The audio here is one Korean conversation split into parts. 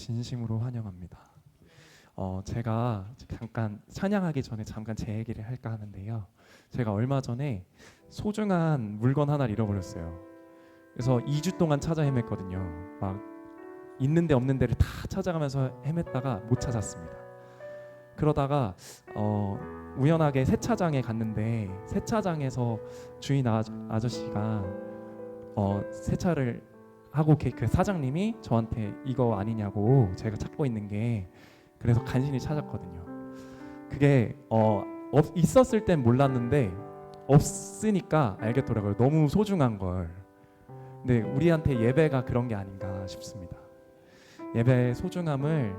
진심으로 환영합니다. 제가 잠깐 찬양하기 전에 잠깐 제 얘기를 할까 하는데요. 제가 얼마 전에 소중한 물건 하나를 잃어버렸어요. 그래서 2주 동안 찾아 헤맸거든요. 막 있는데 없는 데를 다 찾아가면서 헤맸다가 못 찾았습니다. 그러다가 우연하게 세차장에 갔는데 세차장에서 주인 아저씨가 세차를 하고 그 사장님이 저한테 이거 아니냐고 제가 찾고 있는 게, 그래서 간신히 찾았거든요. 그게 있었을 땐 몰랐는데 없으니까 알겠더라고요. 너무 소중한 걸. 근데 우리한테 예배가 그런 게 아닌가 싶습니다. 예배의 소중함을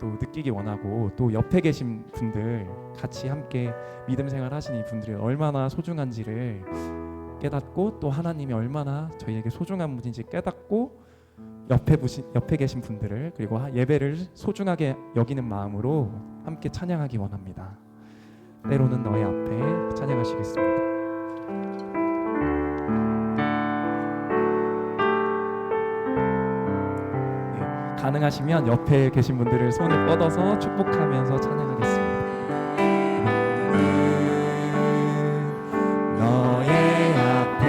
또 느끼기 원하고, 또 옆에 계신 분들, 같이 함께 믿음 생활 하시는 이 분들이 얼마나 소중한지를 깨닫고, 또 하나님이 얼마나 저희에게 소중한 분인지 깨닫고, 옆에 계신 분들을, 그리고 예배를 소중하게 여기는 마음으로 함께 찬양하기 원합니다. 때로는 너의 앞에 찬양하시겠습니다. 가능하시면 옆에 계신 분들을 손을 뻗어서 축복하면서 찬양하겠습니다. 너의 앞에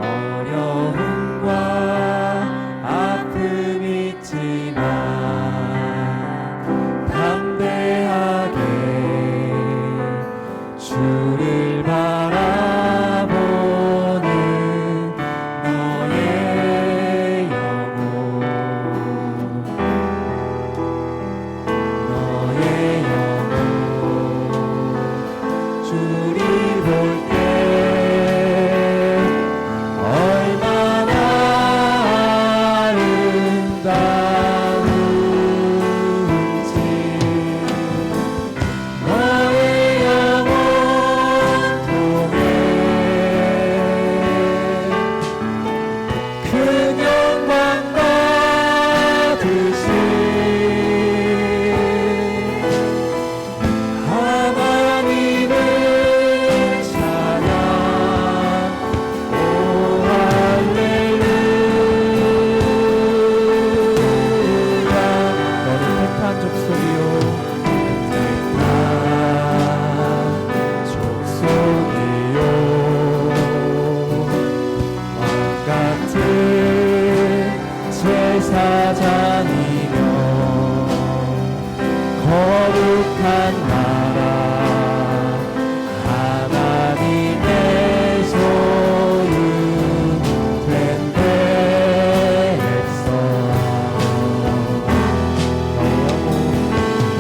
어려움과 아픔 있지만 담대하게 주를 바라보는 거룩한 나라 하나님의 소유 된 백성,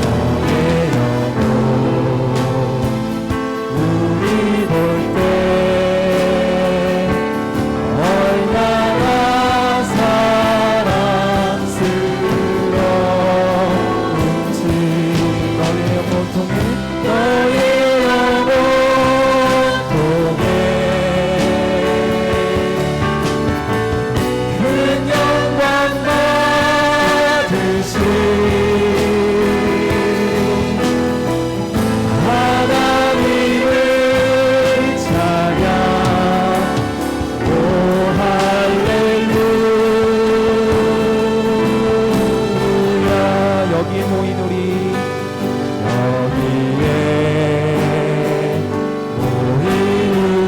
너의 영혼 우리 볼 때 얼마나 사랑스러운지, 너의 영혼 통해 큰 영광 받으신 하나님을 찬양. 오 할렐루야. 여기 모인 우리, 여기에 모인 우리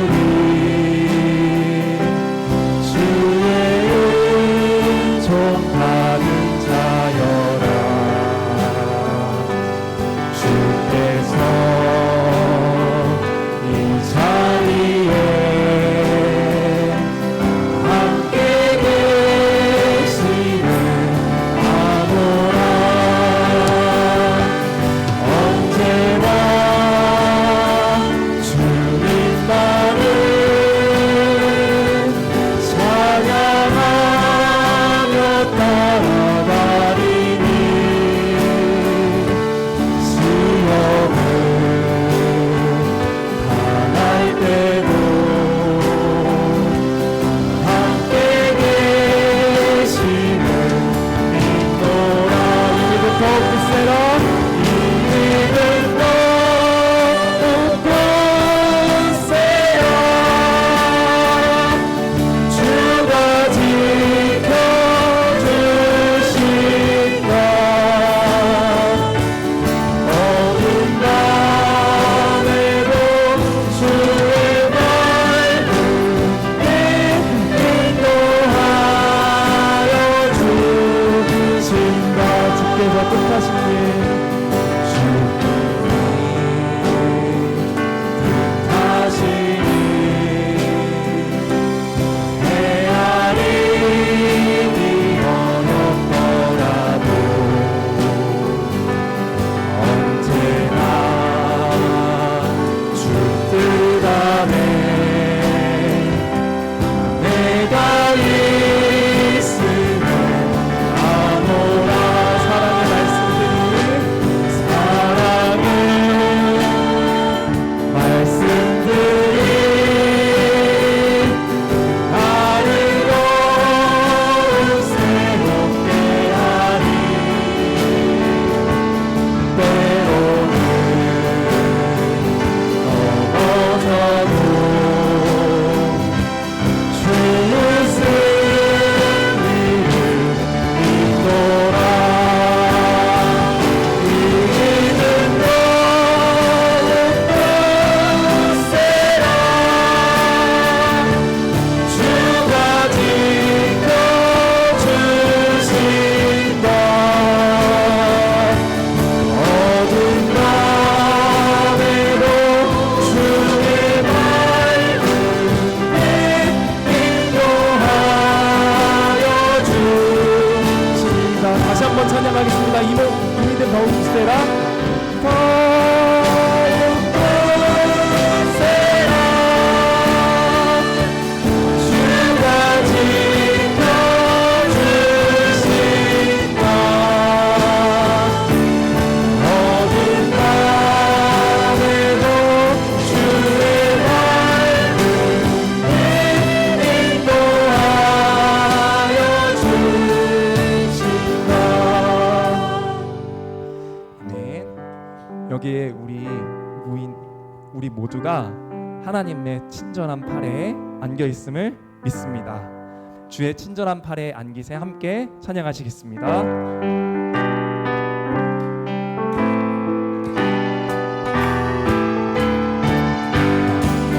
주의 은총 받은 자여라. 주께서 이 자리에 함께 계시는 아무나 언제나 우리 모두가 하나님의 친절한 팔에 안겨 있음을 믿습니다. 주의 친절한 팔에 안기세 함께 찬양하시겠습니다.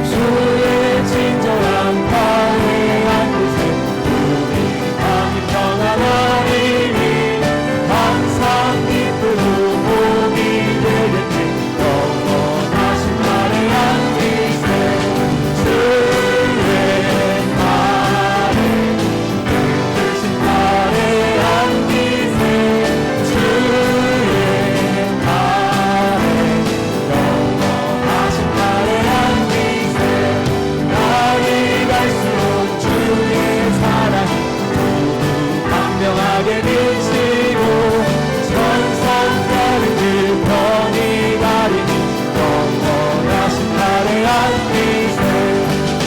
주의 친절한 팔에 안기세 우리 마음이 평안하리니 항상 기쁘고 복이 되겠네. 영원하신 팔에 안기세 주의 팔에 크신 팔에 안기세 주의 팔에 영원하신 팔에 안기세 날이 갈수록 주의 사랑이 광명하게 비치고 천상가는 길 편히 가리니 영원하신 팔에 안기세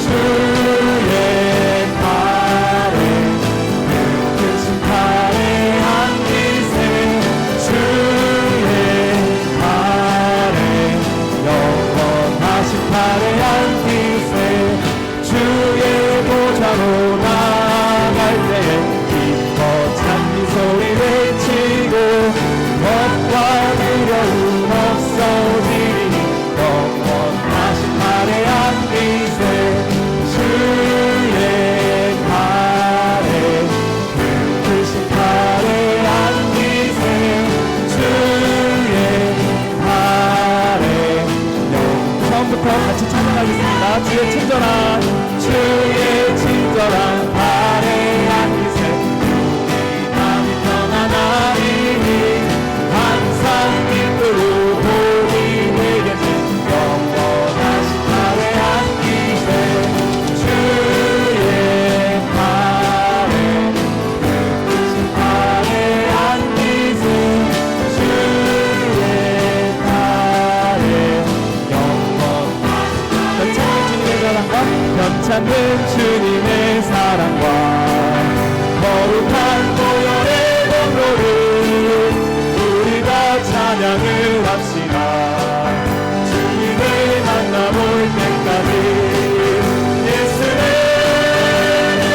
주의 팔에 크신 팔에 안기세 주의 팔에 영원하신 팔에 안기세 주의 보좌로 나갈 때에 기뻐 찬미 소리 외치고 겁과 두려움 없어지리니 영원하신 팔에 안기세 주의 팔에 크신 팔에 안기세 주의 팔에 처음부터 같이 찬양하겠습니다. 주의 친절한 팔에 안기세 우리 마음이 평안하리니 항상 기쁘고 복이 되겠네. 영원하신 팔에 안기세 주의 팔에 크신 팔에 안기세 주의 팔에 변찮는 주님의 사랑과 거룩한 보혈의 공로를 우리가 찬양을 합시다. 주님을 만나볼 때까지 예수는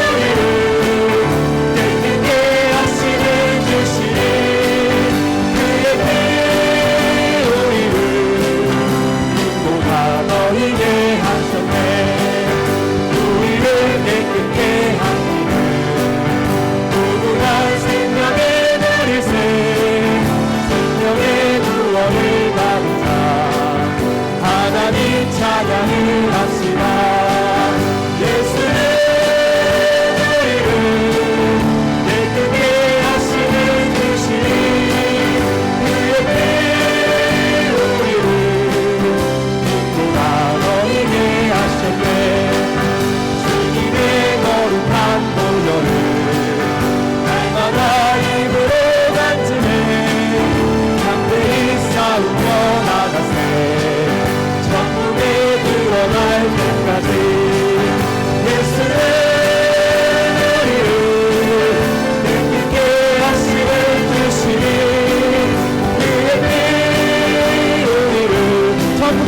우리를 깨끗게 하시는 주시니 그의 피에 우리를 보다 너희게 하셨네. 깨끗게 하기를 무궁한 생명의 누리세 생명의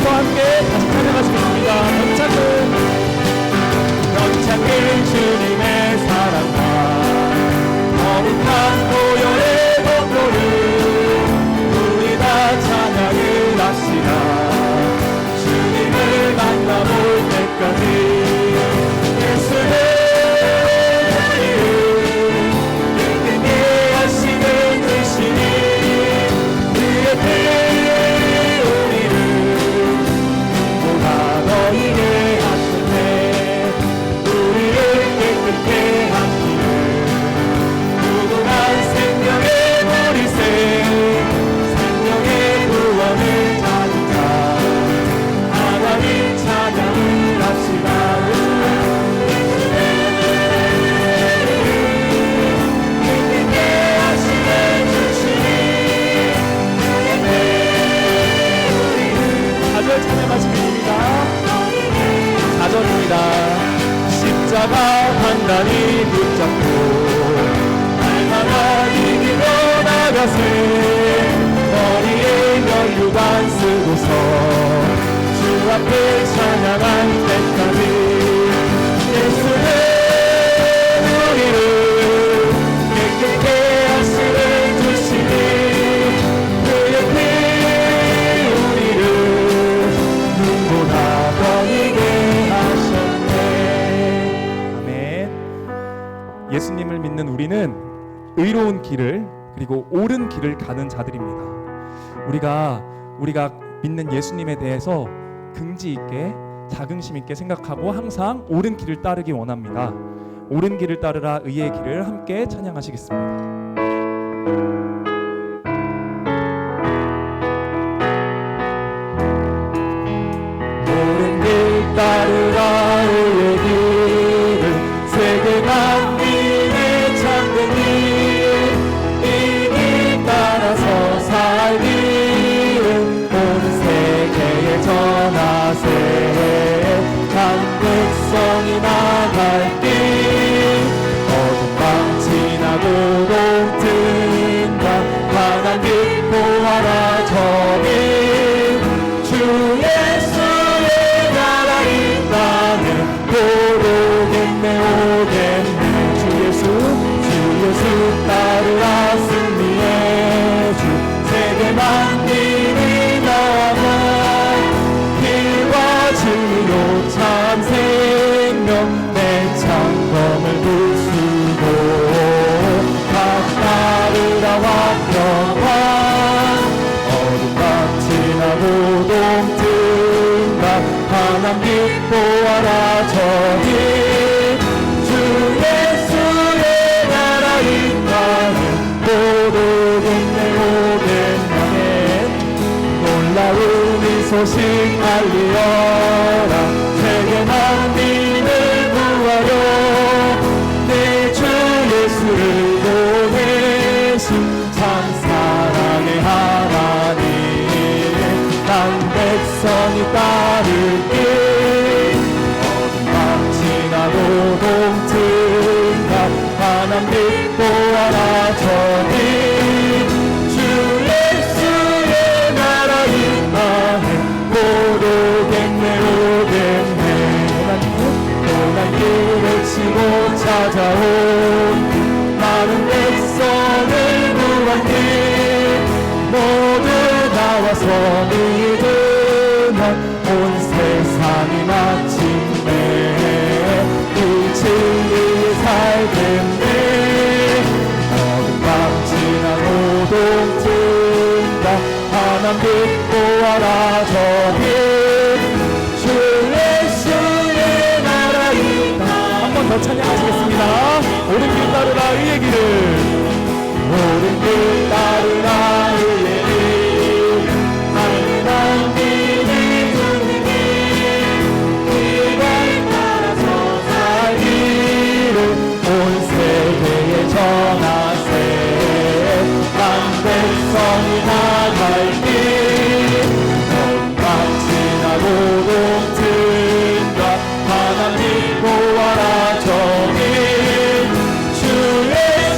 박수와 함께 다시 찬양하시겠습니다. 연창은 주님의 사랑과 거룩한 보혈의 공로를 우리 다 찬양을 합시다. 주님을 만나볼 때까지 예수는 십자가 단단히 붙잡고 날마다 이기고 나가세. 머리에 면류관 쓰고서 주 앞에 찬양할 때까지 예수는 우리를 깨끗게 하시는 주시니 그의 피 우리를 눈보다 더 이게 하셨네. 아멘. 예수님을 믿는 우리는 의로운 길을 그리고 옳은 길을 가는 자들입니다. 우리가 믿는 예수님에 대해서 긍지 있게 자긍심 있게 생각하고 항상 옳은 길을 따르기 원합니다. 옳은 길을 따르라 의의 길을 함께 찬양하시겠습니다. 옳은 길 따르라 의의 길을 세계 만민의 참된 길, 이 길 따라서 살 길은 온 세계에 전하세. 한 백성이 나갈 길, 어둠 밤 지나고 동튼다 환한 빛 보아라 저길. 주 예수의 나라 있다면 고르겠네 오겠네. 주 예수 따르라 승리의 주. 세계 만민이 나와 길과 진리로 참 생명 내 창검을 부수고 각 따르라 화평한 어둠 밤 지나고 동튼다 환한 빛 보아라 저길. 주 예수의 나라 있다면 못 오겠네 오겠네. 놀라운 이 소식 알리어라 세계 만민을 구하여. 내 주 예수를 보내신 참 사랑의 하나님, 난 백성이 따를 길. 어둠 밤 지나고 동튼다 환한 빛 보아라 저길. 주 예수의 나라 임하네 못 오겠네 오겠네. 고난 길을 치고 찾아온 많은 백성을 구한 길, 모두 나와서 믿으면 온 세상이 마침내 이 진리 살겠네. 어둠 밤 지나고 동튼다 환한 빛 보아라 저길. 주 예수의 나라 있다. 한 번 더 찬양하시겠습니다. 옳은 길 따르라 의의 길을. 옳은 길 따르라 의의 길. 하늘난 길이 주님 길과 따라서 살 길을 온 세계에 전하세. 난 백성이 나갈 길. 어둠 밤 지나고 동튼다 환한 빛 보아라 저길. 주 예수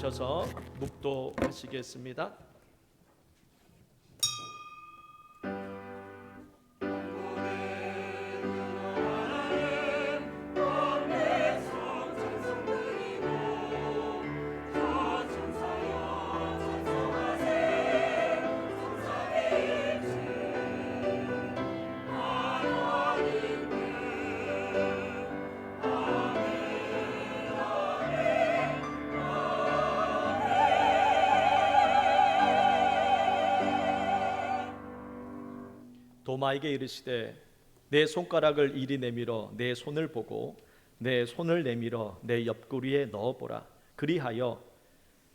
나오셔서 묵도하시겠습니다. 도마에게 이르시되 내 손가락을 이리 내밀어 내 손을 보고 내 손을 내밀어 내 옆구리에 넣어보라. 그리하여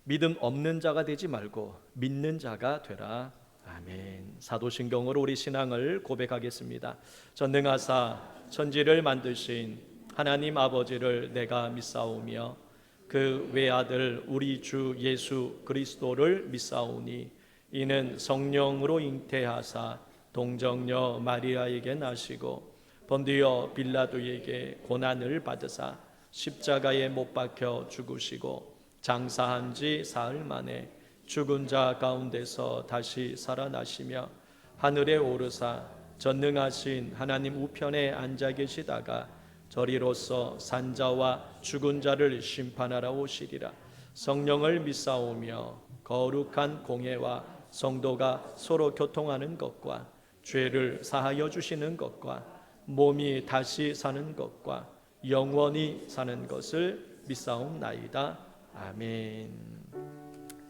믿음 없는 자가 되지 말고 믿는 자가 되라. 아멘. 사도신경으로 우리 신앙을 고백하겠습니다. 전능하사 천지를 만드신 하나님 아버지를 내가 믿사오며 그 외아들 우리 주 예수 그리스도를 믿사오니 이는 성령으로 잉태하사 동정녀 마리아에게 나시고 본디오 빌라도에게 고난을 받으사 십자가에 못 박혀 죽으시고 장사한 지 사흘 만에 죽은 자 가운데서 다시 살아나시며 하늘에 오르사 전능하신 하나님 우편에 앉아 계시다가 저리로서 산자와 죽은 자를 심판하러 오시리라. 성령을 믿사오며 거룩한 공회와 성도가 서로 교통하는 것과 죄를 사하여 주시는 것과 몸이 다시 사는 것과 영원히 사는 것을 믿사옵나이다. 아멘.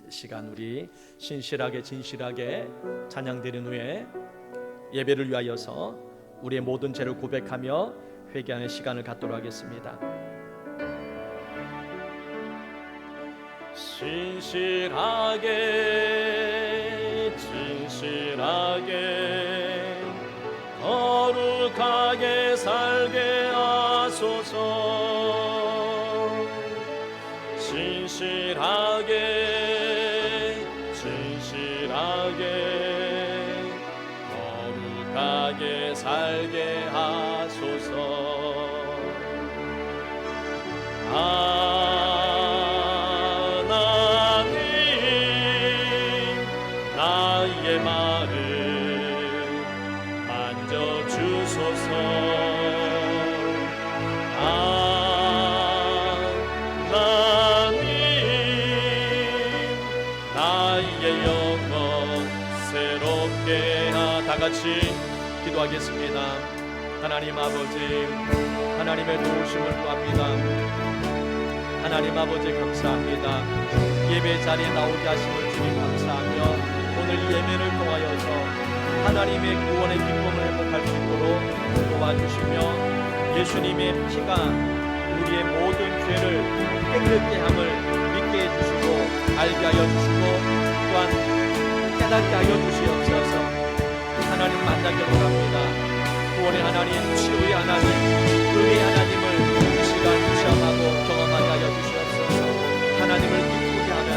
시간 우리 신실하게 진실하게 찬양드린 후에 예배를 위하여서 우리의 모든 죄를 고백하며 회개하는 시간을 갖도록 하겠습니다. 신실하게 진실하게 거룩하게 살게 하소서. 신실하게 진실하게 거룩하게 살게 하소서. 하나님 나의 마음 만져주소서. 하나님 나의 영혼 새롭게 다같이 기도하겠습니다. 하나님 아버지, 하나님의 도우심을 구합니다. 하나님 아버지 감사합니다. 예배 자리에 나오게 하심을 주님 감사하며 오늘 이 예배를 통하여서 하나님의 구원의 기쁨을 회복할 수 있도록 도와주시며 예수님의 피가 우리의 모든 죄를 깨끗게 함을 믿게 해주시고 알게 하여 주시고 또한 깨닫게 하여 주시옵소서. 하나님 만나게 원합니다. 구원의 하나님, 치유의 하나님, 의의 하나님을 이 시간 체험하고 경험하게 하여 주시옵소서. 하나님을 기쁘게 하는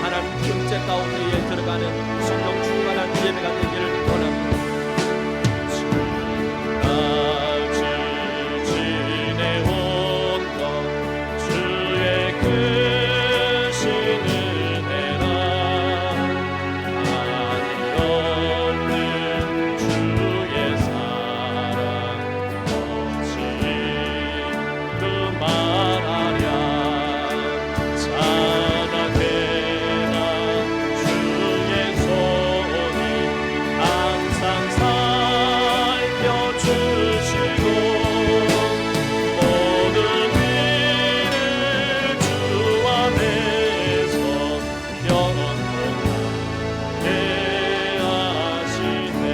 하나님 경제 가운데에 들어가는 성령 충만한 예배가 되기를 원합니다. 지금까지 지내온 것 주의 크신 은혜라. 한이 없는 주의 사랑 어찌 그만하랴. 찬양해라 주의 손이 항상 살펴주시고 모든 일을 주 안에서 영원하게 하시네.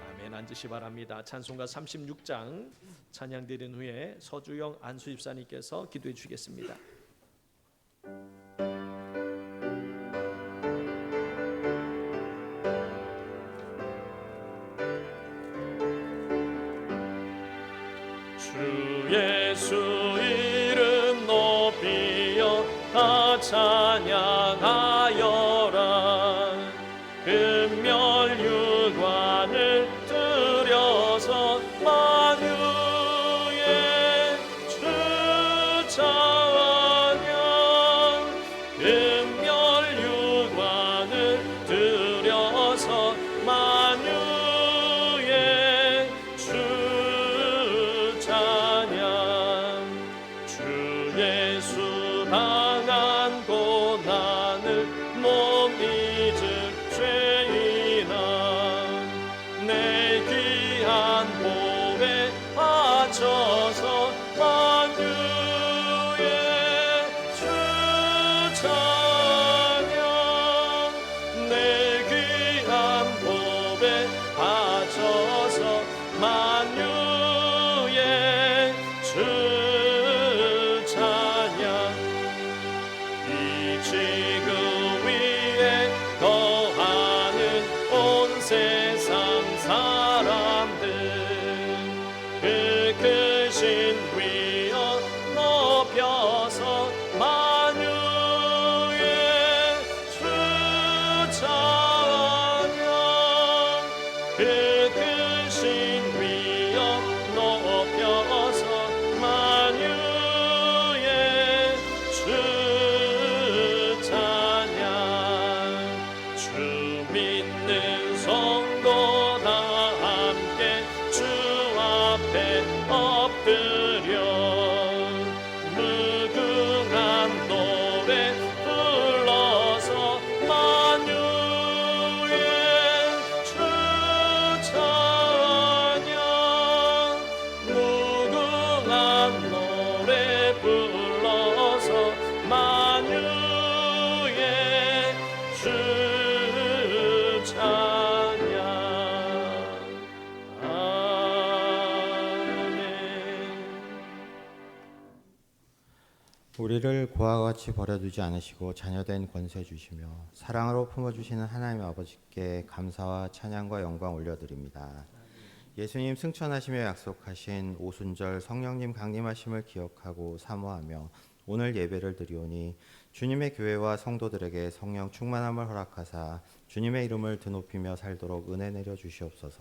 아멘. 앉으시 바랍니다. 찬송가 36장 찬양 드린 후에 서주영 안수집사님께서 기도해 주시겠습니다. 주 예수 이름 높이어 다 찬양하여라. 금멸유관을 들여서 만유의 주차하니 믿는 성도 다 함께 주 앞에 엎드려 무궁한 노래 불러서 만유의 주 찬양 무궁한 노래 불러서 만유의 주 찬양 아멘. 우리를 고아와 같이 버려두지 않으시고 자녀된 권세 주시며 사랑으로 품어주시는 하나님 아버지께 감사와 찬양과 영광 올려드립니다. 예수님 승천하시며 약속하신 오순절 성령님 강림하심을 기억하고 사모하며 오늘 예배를 드리오니 주님의 교회와 성도들에게 성령 충만함을 허락하사 주님의 이름을 드높이며 살도록 은혜 내려 주시옵소서.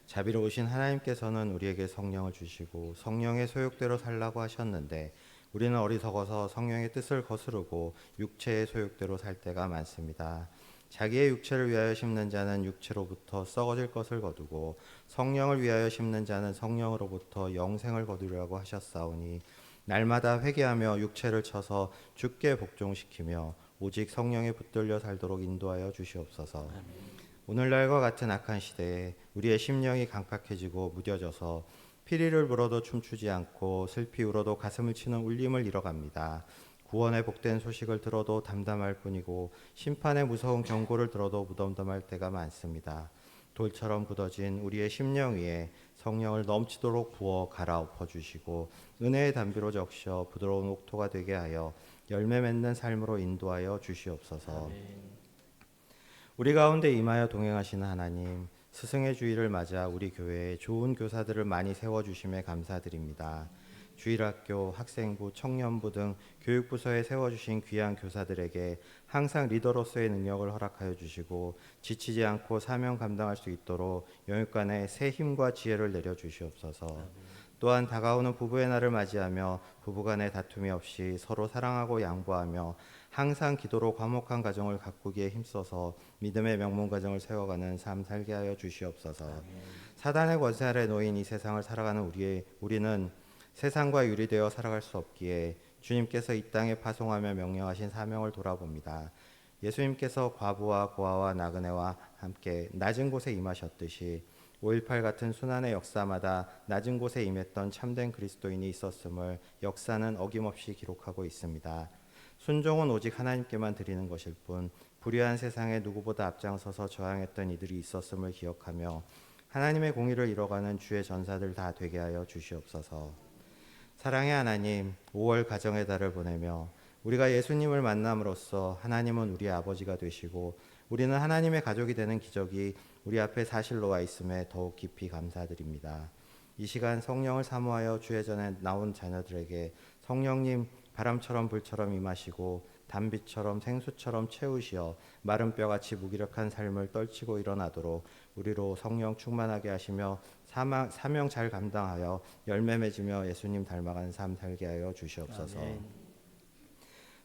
자비로우신 하나님께서는 우리에게 성령을 주시고 성령의 소욕대로 살라고 하셨는데 우리는 어리석어서 성령의 뜻을 거스르고 육체의 소욕대로 살 때가 많습니다. 자기의 육체를 위하여 심는 자는 육체로부터 썩어질 것을 거두고 성령을 위하여 심는 자는 성령으로부터 영생을 거두리라고 하셨사오니 날마다 회개하며 육체를 쳐서 주께 복종시키며 오직 성령에 붙들려 살도록 인도하여 주시옵소서. 오늘날과 같은 악한 시대에 우리의 심령이 강팍해지고 무뎌져서 피리를 불어도 춤추지 않고 슬피 울어도 가슴을 치는 울림을 잃어갑니다. 구원의 복된 소식을 들어도 담담할 뿐이고 심판의 무서운 경고를 들어도 무덤덤할 때가 많습니다. 돌처럼 굳어진 우리의 심령 위에 성령을 넘치도록 부어 갈아엎어 주시고 은혜의 담비로 적셔 부드러운 옥토가 되게 하여 열매 맺는 삶으로 인도하여 주시옵소서. 우리 가운데 임하여 동행하시는 하나님, 스승의 주일을 맞아 우리 교회에 좋은 교사들을 많이 세워주심에 감사드립니다. 주일학교, 학생부, 청년부 등 교육부서에 세워주신 귀한 교사들에게 항상 리더로서의 능력을 허락하여 주시고 지치지 않고 사명 감당할 수 있도록 영육간에 새 힘과 지혜를 내려주시옵소서. 또한 다가오는 부부의 날을 맞이하며 부부간의 다툼이 없이 서로 사랑하고 양보하며 항상 기도로 과목한 가정을 가꾸기에 힘써서 믿음의 명문 가정을 세워가는 삶 살게 하여 주시옵소서. 사단의 권세 아래 놓인 이 세상을 살아가는 우리는 세상과 유리되어 살아갈 수 없기에 주님께서 이 땅에 파송하며 명령하신 사명을 돌아봅니다. 예수님께서 과부와 고아와 나그네와 함께 낮은 곳에 임하셨듯이 5.18 같은 순환의 역사마다 낮은 곳에 임했던 참된 그리스도인이 있었음을 역사는 어김없이 기록하고 있습니다. 순종은 오직 하나님께만 드리는 것일 뿐 불의한 세상에 누구보다 앞장서서 저항했던 이들이 있었음을 기억하며 하나님의 공의를 이뤄가는 주의 전사들 다 되게 하여 주시옵소서. 사랑의 하나님, 5월 가정의 달을 보내며 우리가 예수님을 만남으로써 하나님은 우리의 아버지가 되시고 우리는 하나님의 가족이 되는 기적이 우리 앞에 사실로 와 있음에 더욱 깊이 감사드립니다. 이 시간 성령을 사모하여 주의 전에 나온 자녀들에게 성령님 바람처럼 불처럼 임하시고 단비처럼 생수처럼 채우시어 마른 뼈같이 무기력한 삶을 떨치고 일어나도록 우리로 성령 충만하게 하시며 사명 잘 감당하여 열매 맺으며 예수님 닮아가는 삶 살게 하여 주시옵소서. 아멘.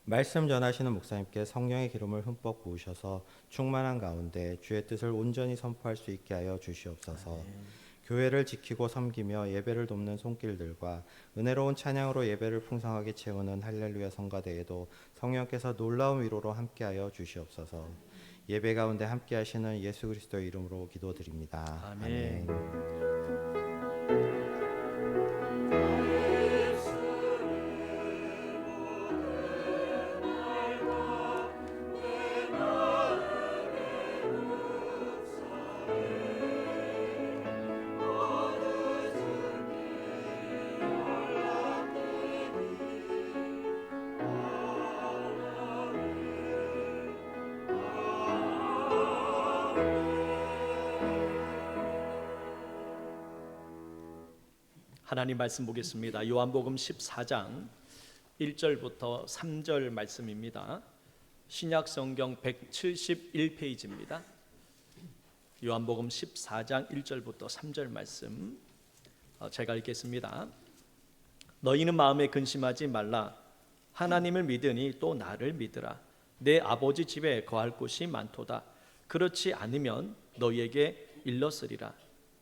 말씀 전하시는 목사님께 성령의 기름을 흠뻑 부으셔서 충만한 가운데 주의 뜻을 온전히 선포할 수 있게 하여 주시옵소서. 아멘. 교회를 지키고 섬기며 예배를 돕는 손길들과 은혜로운 찬양으로 예배를 풍성하게 채우는 할렐루야 성가대에도 성령께서 놀라운 위로로 함께하여 주시옵소서. 예배 가운데 함께하시는 예수 그리스도의 이름으로 기도드립니다. 아멘. 하나님 말씀 보겠습니다. 요한복음 14장 1절부터 3절 말씀입니다. 신약 성경 171페이지입니다. 요한복음 14장 1절부터 3절 말씀 제가 읽겠습니다. 너희는 마음에 근심하지 말라. 하나님을 믿으니 또 나를 믿으라. 내 아버지 집에 거할 곳이 많도다. 그렇지 않으면 너희에게 일렀으리라.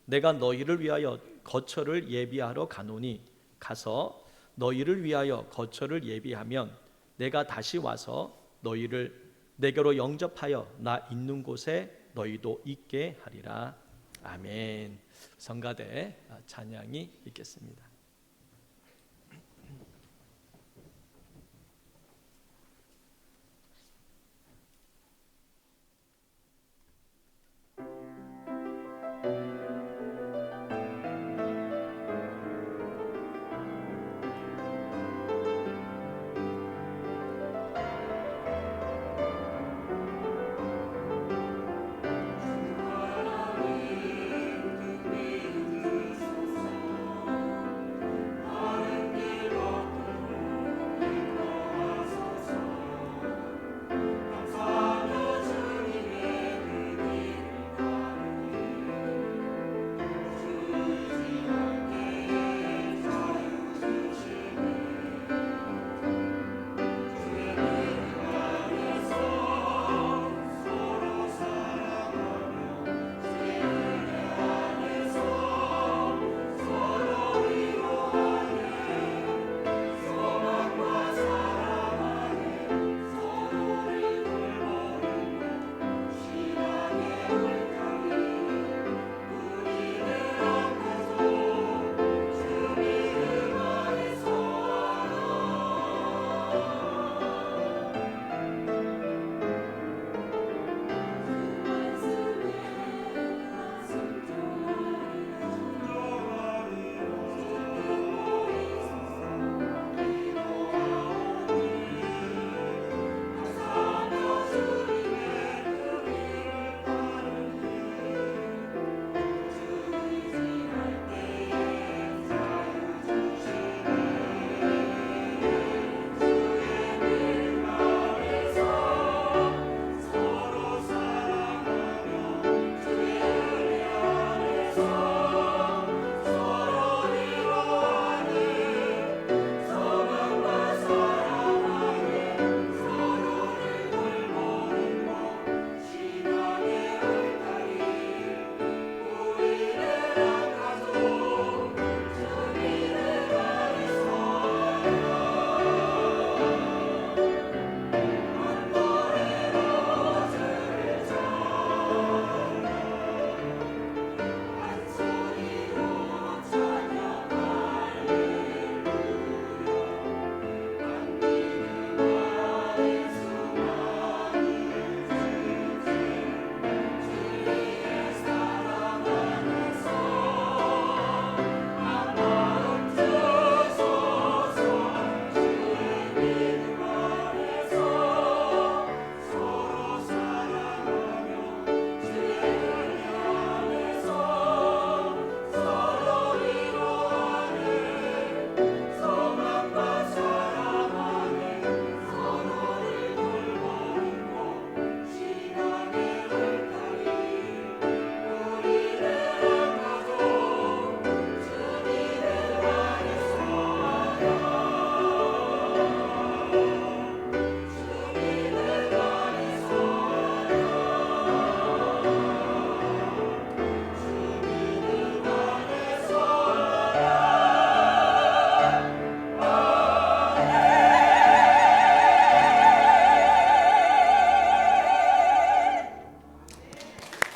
내가 너희를 위하여 거처를 예비하러 가노니 가서 너희를 위하여 거처를 예비하면 내가 다시 와서 너희를 내게로 영접하여 나 있는 곳에 너희도 있게 하리라. 아멘. 성가대 찬양이 있겠습니다.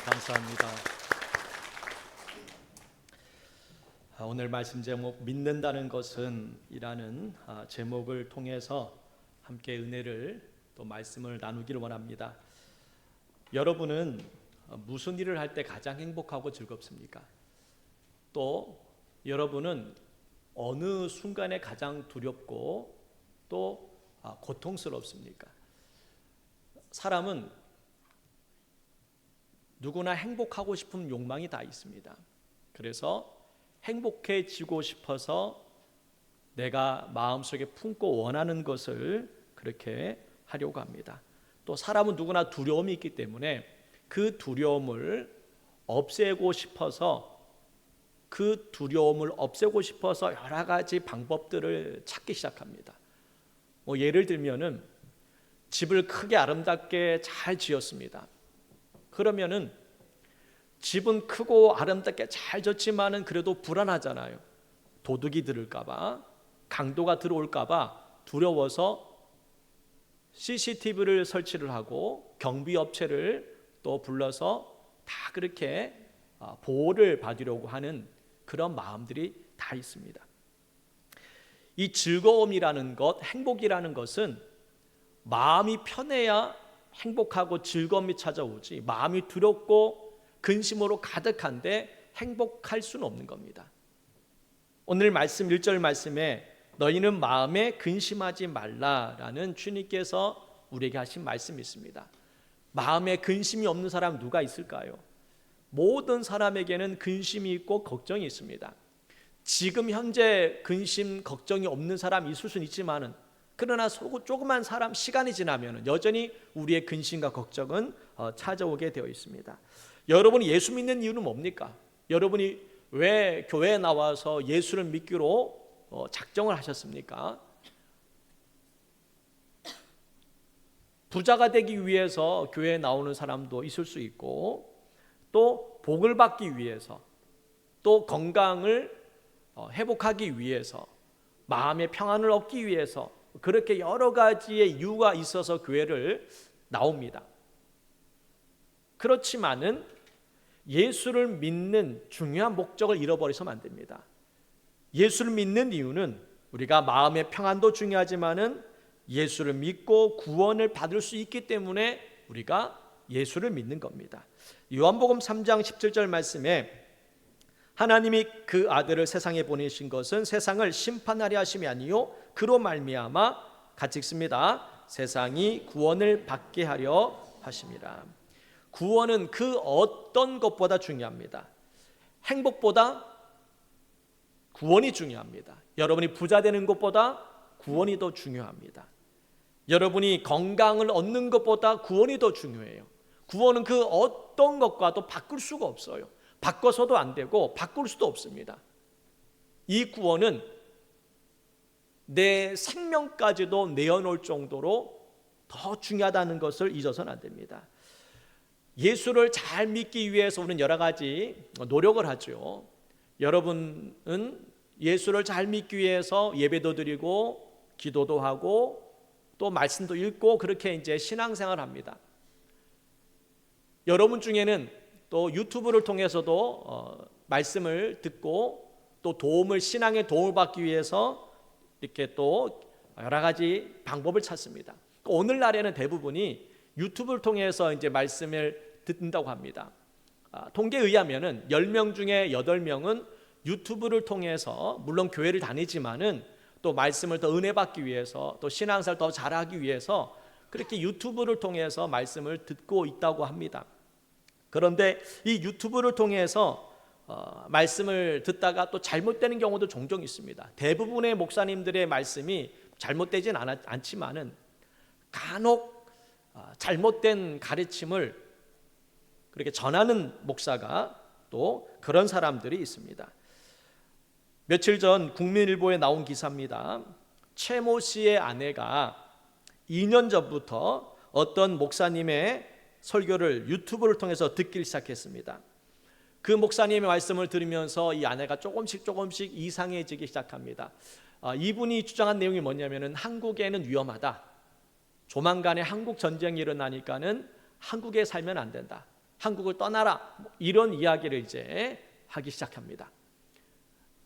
감사합니다. 오늘 말씀 제목 믿는다는 것은 이라는 제목을 통해서 함께 은혜를 또 말씀을 나누기를 원합니다. 여러분은 무슨 일을 할 때 가장 행복하고 즐겁습니까? 또 여러분은 어느 순간에 가장 두렵고 또 고통스럽습니까? 사람은 누구나 행복하고 싶은 욕망이 다 있습니다. 그래서 행복해지고 싶어서 내가 마음속에 품고 원하는 것을 그렇게 하려고 합니다. 또 사람은 누구나 두려움이 있기 때문에 그 두려움을 없애고 싶어서 여러 가지 방법들을 찾기 시작합니다. 예를 들면은 집을 크게 아름답게 잘 지었습니다. 그러면은 집은 크고 아름답게 잘 졌지만은 그래도 불안하잖아요. 도둑이 들을까봐, 강도가 들어올까봐 두려워서 CCTV를 설치를 하고 경비업체를 또 불러서 다 그렇게 보호를 받으려고 하는 그런 마음들이 다 있습니다. 이 즐거움이라는 것, 행복이라는 것은 마음이 편해야 행복하고 즐거움이 찾아오지, 마음이 두렵고 근심으로 가득한데 행복할 수는 없는 겁니다. 오늘 말씀 1절 말씀에 너희는 마음에 근심하지 말라라는 주님께서 우리에게 하신 말씀이 있습니다. 마음에 근심이 없는 사람 누가 있을까요? 모든 사람에게는 근심이 있고 걱정이 있습니다. 지금 현재 근심, 걱정이 없는 사람이 있을 수는 있지만은, 그러나 조그만 사람 시간이 지나면 여전히 우리의 근심과 걱정은 찾아오게 되어 있습니다. 여러분이 예수 믿는 이유는 뭡니까? 여러분이 왜 교회에 나와서 예수를 믿기로 작정을 하셨습니까? 부자가 되기 위해서 교회에 나오는 사람도 있을 수 있고, 또 복을 받기 위해서, 또 건강을 회복하기 위해서, 마음의 평안을 얻기 위해서, 그렇게 여러 가지의 이유가 있어서 교회를 나옵니다. 그렇지만은 예수를 믿는 중요한 목적을 잃어버리서는 안 됩니다. 예수를 믿는 이유는 우리가 마음의 평안도 중요하지만은 예수를 믿고 구원을 받을 수 있기 때문에 우리가 예수를 믿는 겁니다. 요한복음 3장 17절 말씀에 하나님이 그 아들을 세상에 보내신 것은 세상을 심판하려 하심이 아니요 그로 말미암아 같이 읽습니다. 세상이 구원을 받게 하려 하심이라. 구원은 그 어떤 것보다 중요합니다. 행복보다 구원이 중요합니다. 여러분이 부자 되는 것보다 구원이 더 중요합니다. 여러분이 건강을 얻는 것보다 구원이 더 중요해요. 구원은 그 어떤 것과도 바꿀 수가 없어요. 바꿔서도 안 되고 바꿀 수도 없습니다. 이 구원은 내 생명까지도 내어놓을 정도로 더 중요하다는 것을 잊어서는 안 됩니다. 예수를 잘 믿기 위해서 우리는 여러 가지 노력을 하죠. 여러분은 예수를 잘 믿기 위해서 예배도 드리고 기도도 하고 또 말씀도 읽고 그렇게 이제 신앙생활을 합니다. 여러분 중에는 또 유튜브를 통해서도 말씀을 듣고 또 신앙의 도움을 받기 위해서 이렇게 또 여러 가지 방법을 찾습니다. 오늘날에는 대부분이 유튜브를 통해서 이제 말씀을 듣는다고 합니다. 통계에 의하면은 10명 중에 8명은 유튜브를 통해서 물론 교회를 다니지만은 또 말씀을 더 은혜 받기 위해서 또 신앙생활 더 잘하기 위해서 그렇게 유튜브를 통해서 말씀을 듣고 있다고 합니다. 그런데 이 유튜브를 통해서 말씀을 듣다가 또 잘못되는 경우도 종종 있습니다. 대부분의 목사님들의 말씀이 잘못되진 않지만은 간혹 잘못된 가르침을 그렇게 전하는 목사가 또 그런 사람들이 있습니다. 며칠 전 국민일보에 나온 기사입니다. 최모 씨의 아내가 2년 전부터 어떤 목사님의 설교를 유튜브를 통해서 듣기 시작했습니다. 그 목사님의 말씀을 들으면서 이 아내가 조금씩 이상해지기 시작합니다. 이분이 주장한 내용이 뭐냐면은 한국에는 위험하다. 조만간에 한국 전쟁이 일어나니까는 한국에 살면 안 된다. 한국을 떠나라. 이런 이야기를 이제 하기 시작합니다.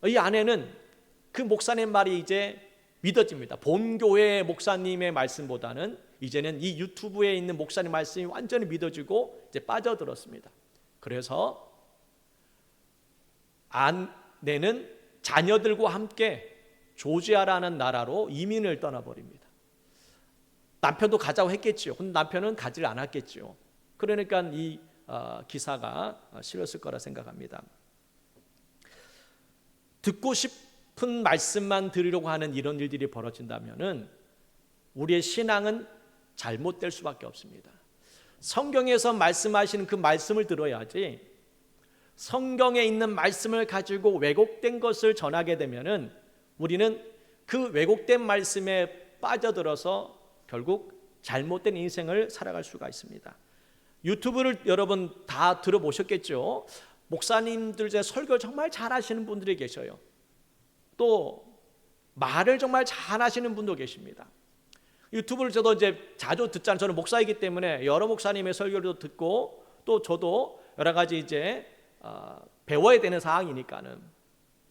이 아내는 그 목사님 말이 이제 믿어집니다. 본교회 목사님의 말씀보다는 이제는 이 유튜브에 있는 목사님 말씀이 완전히 믿어지고 이제 빠져들었습니다. 그래서 아내는 자녀들과 함께 조지아라는 나라로 이민을 떠나버립니다. 남편도 가자고 했겠죠. 근데 남편은 가지를 않았겠죠. 그러니까 이 기사가 실렸을 거라 생각합니다. 듣고 싶은 말씀만 들으려고 하는 이런 일들이 벌어진다면은 우리의 신앙은 잘못될 수밖에 없습니다. 성경에서 말씀하시는 그 말씀을 들어야지 성경에 있는 말씀을 가지고 왜곡된 것을 전하게 되면은 우리는 그 왜곡된 말씀에 빠져들어서 결국 잘못된 인생을 살아갈 수가 있습니다. 유튜브를 여러분 다 들어보셨겠죠? 목사님들 중에 설교를 정말 잘하시는 분들이 계셔요. 또 말을 정말 잘하시는 분도 계십니다. 유튜브를 저도 이제 자주 듣잖아요. 저는 목사이기 때문에 여러 목사님의 설교를 듣고 또 저도 여러 가지 이제 배워야 되는 사항이니까는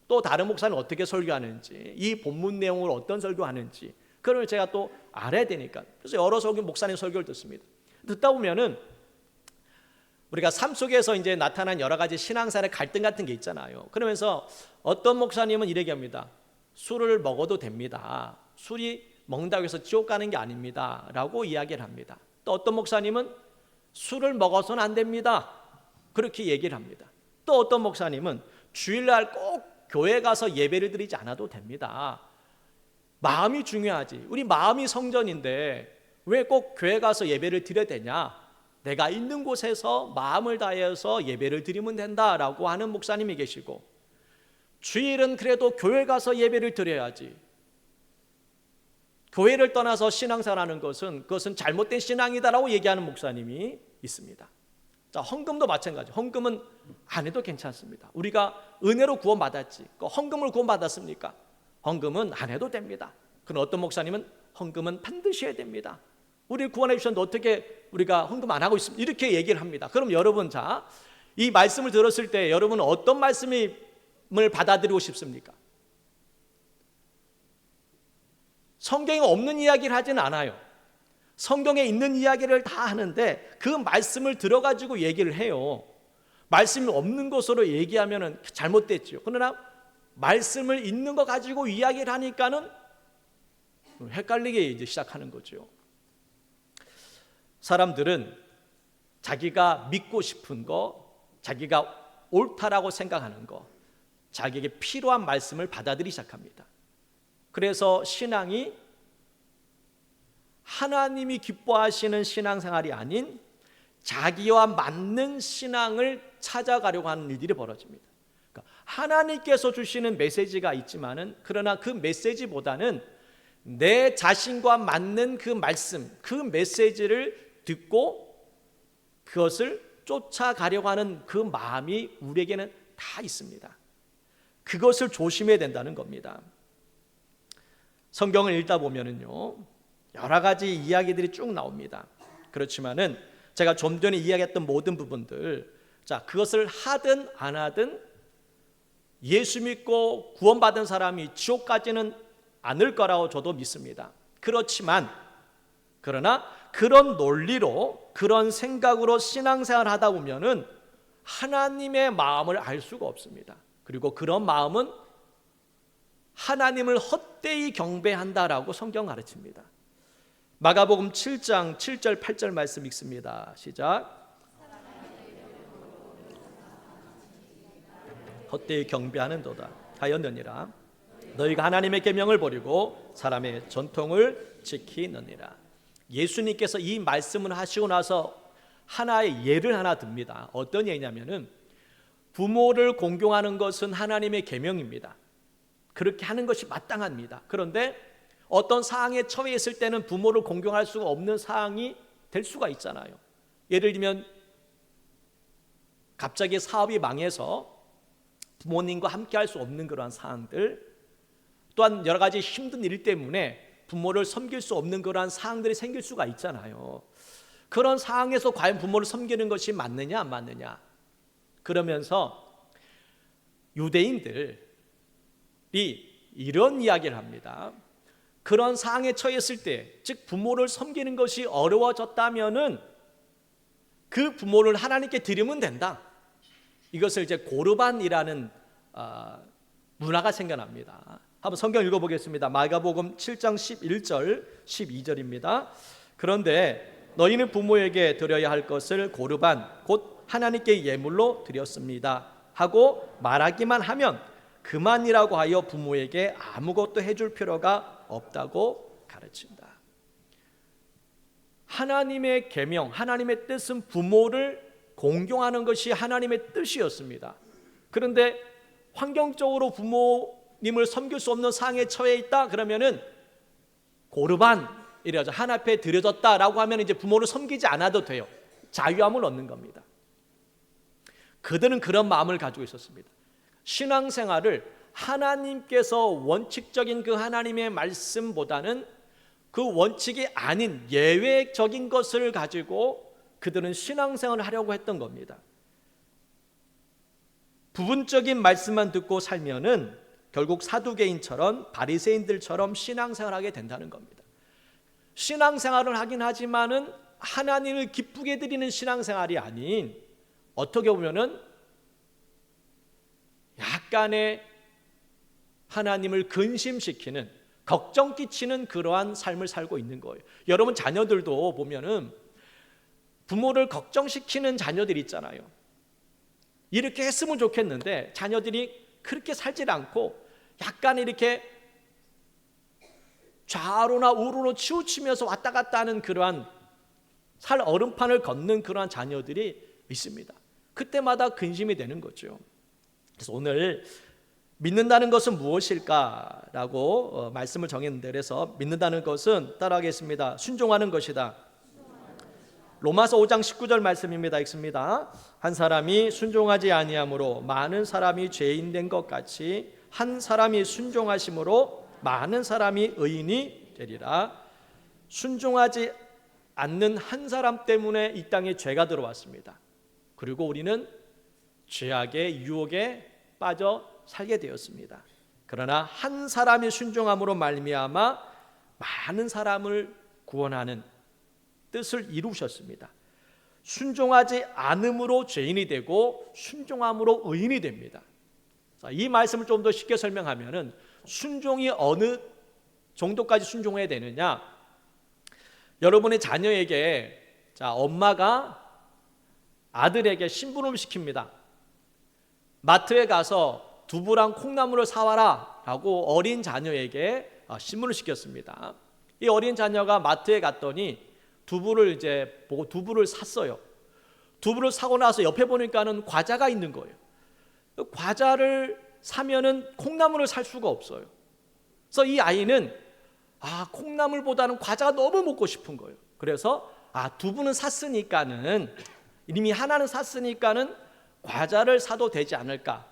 또 다른 목사는 어떻게 설교하는지 이 본문 내용을 어떤 설교하는지 그걸 제가 또 알아야 되니까 그래서 여러 목사님 설교를 듣습니다. 듣다 보면은 우리가 삶 속에서 이제 나타난 여러 가지 신앙생활의 갈등 같은 게 있잖아요. 그러면서 어떤 목사님은 이렇게 합니다. 술을 먹어도 됩니다. 술이 먹는다고 해서 지옥 가는 게 아닙니다 라고 이야기를 합니다. 또 어떤 목사님은 술을 먹어서는 안 됩니다 그렇게 얘기를 합니다. 또 어떤 목사님은 주일날 꼭 교회 가서 예배를 드리지 않아도 됩니다. 마음이 중요하지. 우리 마음이 성전인데 왜 꼭 교회 가서 예배를 드려야 되냐? 내가 있는 곳에서 마음을 다해서 예배를 드리면 된다라고 하는 목사님이 계시고 주일은 그래도 교회 가서 예배를 드려야지. 교회를 떠나서 신앙생활하는 그것은 잘못된 신앙이다라고 얘기하는 목사님이 있습니다. 자, 헌금도 마찬가지. 헌금은 안 해도 괜찮습니다. 우리가 은혜로 구원받았지. 헌금을 구원받았습니까? 헌금은 안 해도 됩니다. 그럼 어떤 목사님은 헌금은 반드시 해야 됩니다. 우리를 구원해 주셨는데 어떻게 우리가 헌금 안 하고 있습니까? 이렇게 얘기를 합니다. 그럼 여러분, 자, 이 말씀을 들었을 때 여러분은 어떤 말씀을 받아들이고 싶습니까? 성경에 없는 이야기를 하지는 않아요. 성경에 있는 이야기를 다 하는데 그 말씀을 들어가지고 얘기를 해요. 말씀이 없는 것으로 얘기하면 잘못됐죠. 그러나 말씀을 있는 거 가지고 이야기를 하니까는 헷갈리게 이제 시작하는 거죠. 사람들은 자기가 믿고 싶은 거, 자기가 옳다라고 생각하는 거, 자기에게 필요한 말씀을 받아들이기 시작합니다. 그래서 신앙이 하나님이 기뻐하시는 신앙생활이 아닌 자기와 맞는 신앙을 찾아가려고 하는 일들이 벌어집니다. 그러니까 하나님께서 주시는 메시지가 있지만은 그러나 그 메시지보다는 내 자신과 맞는 그 말씀, 그 메시지를 듣고 그것을 쫓아가려고 하는 그 마음이 우리에게는 다 있습니다. 그것을 조심해야 된다는 겁니다. 성경을 읽다 보면은요, 여러 가지 이야기들이 쭉 나옵니다. 그렇지만은 제가 좀 전에 이야기했던 모든 부분들, 자, 그것을 하든 안 하든 예수 믿고 구원받은 사람이 지옥 가지는 않을 거라고 저도 믿습니다. 그렇지만 그러나 그런 논리로 그런 생각으로 신앙생활을 하다 보면은 하나님의 마음을 알 수가 없습니다. 그리고 그런 마음은 하나님을 헛되이 경배한다라고 성경 가르칩니다. 마가복음 7장 7절 8절 말씀 읽습니다. 시작. 헛되이 경배하는도다 하였느니라. 너희가 하나님의 계명을 버리고 사람의 전통을 지키느니라. 예수님께서 이 말씀을 하시고 나서 하나의 예를 하나 듭니다. 어떤 예냐면은 부모를 공경하는 것은 하나님의 계명입니다. 그렇게 하는 것이 마땅합니다. 그런데 어떤 상황에 처해 있을 때는 부모를 공경할 수가 없는 상황이 될 수가 있잖아요. 예를 들면 갑자기 사업이 망해서 부모님과 함께 할 수 없는 그러한 상황들, 또한 여러 가지 힘든 일 때문에 부모를 섬길 수 없는 그러한 상황들이 생길 수가 있잖아요. 그런 상황에서 과연 부모를 섬기는 것이 맞느냐 안 맞느냐, 그러면서 유대인들이 이런 이야기를 합니다. 그런 상황에 처했을 때, 즉 부모를 섬기는 것이 어려워졌다면은 그 부모를 하나님께 드리면 된다. 이것을 이제 고르반이라는 문화가 생겨납니다. 한번 성경 읽어보겠습니다. 마가복음 7장 11절 12절입니다. 그런데 너희는 부모에게 드려야 할 것을 고르반 곧 하나님께 예물로 드렸습니다 하고 말하기만 하면 그만이라고 하여 부모에게 아무것도 해줄 필요가 없다고 가르친다. 하나님의 계명, 하나님의 뜻은 부모를 공경하는 것이 하나님의 뜻이었습니다. 그런데 환경적으로 부모님을 섬길 수 없는 상황에 처해 있다 그러면은 고르반 이래서 하나님 앞에 드려졌다라고 하면 이제 부모를 섬기지 않아도 돼요. 자유함을 얻는 겁니다. 그들은 그런 마음을 가지고 있었습니다. 신앙생활을 하나님께서 원칙적인 그 하나님의 말씀보다는 그 원칙이 아닌 예외적인 것을 가지고 그들은 신앙생활을 하려고 했던 겁니다. 부분적인 말씀만 듣고 살면은 결국 사두개인처럼 바리새인들처럼 신앙생활하게 된다는 겁니다. 신앙생활을 하긴 하지만은 하나님을 기쁘게 드리는 신앙생활이 아닌, 어떻게 보면은 약간의 하나님을 근심시키는, 걱정 끼치는 그러한 삶을 살고 있는 거예요. 여러분 자녀들도 보면은 부모를 걱정시키는 자녀들 있잖아요. 이렇게 했으면 좋겠는데 자녀들이 그렇게 살질 않고 약간 이렇게 좌로나 우로로 치우치면서 왔다 갔다 하는 그러한 살 얼음판을 걷는 그러한 자녀들이 있습니다. 그때마다 근심이 되는 거죠. 그래서 오늘 믿는다는 것은 무엇일까라고 말씀을 정했는데, 그래서 믿는다는 것은 따라하겠습니다. 순종하는 것이다. 로마서 5장 19절 말씀입니다. 읽습니다. 한 사람이 순종하지 아니함으로 많은 사람이 죄인 된 것 같이 한 사람이 순종하심으로 많은 사람이 의인이 되리라. 순종하지 않는 한 사람 때문에 이 땅에 죄가 들어왔습니다. 그리고 우리는 죄악의 유혹에 빠져 살게 되었습니다. 그러나 한 사람이 순종함으로 말미암아 많은 사람을 구원하는 뜻을 이루셨습니다. 순종하지 않음으로 죄인이 되고 순종함으로 의인이 됩니다. 이 말씀을 좀 더 쉽게 설명하면은 순종이 어느 정도까지 순종해야 되느냐? 여러분의 자녀에게 엄마가 아들에게 심부름을 시킵니다. 마트에 가서 두부랑 콩나물을 사와라 라고 어린 자녀에게 심부름을 시켰습니다. 이 어린 자녀가 마트에 갔더니 두부를 보고 두부를 샀어요. 두부를 사고 나서 옆에 보니까는 과자가 있는 거예요. 과자를 사면은 콩나물을 살 수가 없어요. 그래서 이 아이는 콩나물보다는 과자가 너무 먹고 싶은 거예요. 그래서 두부는 샀으니까는, 이미 하나는 샀으니까는 과자를 사도 되지 않을까.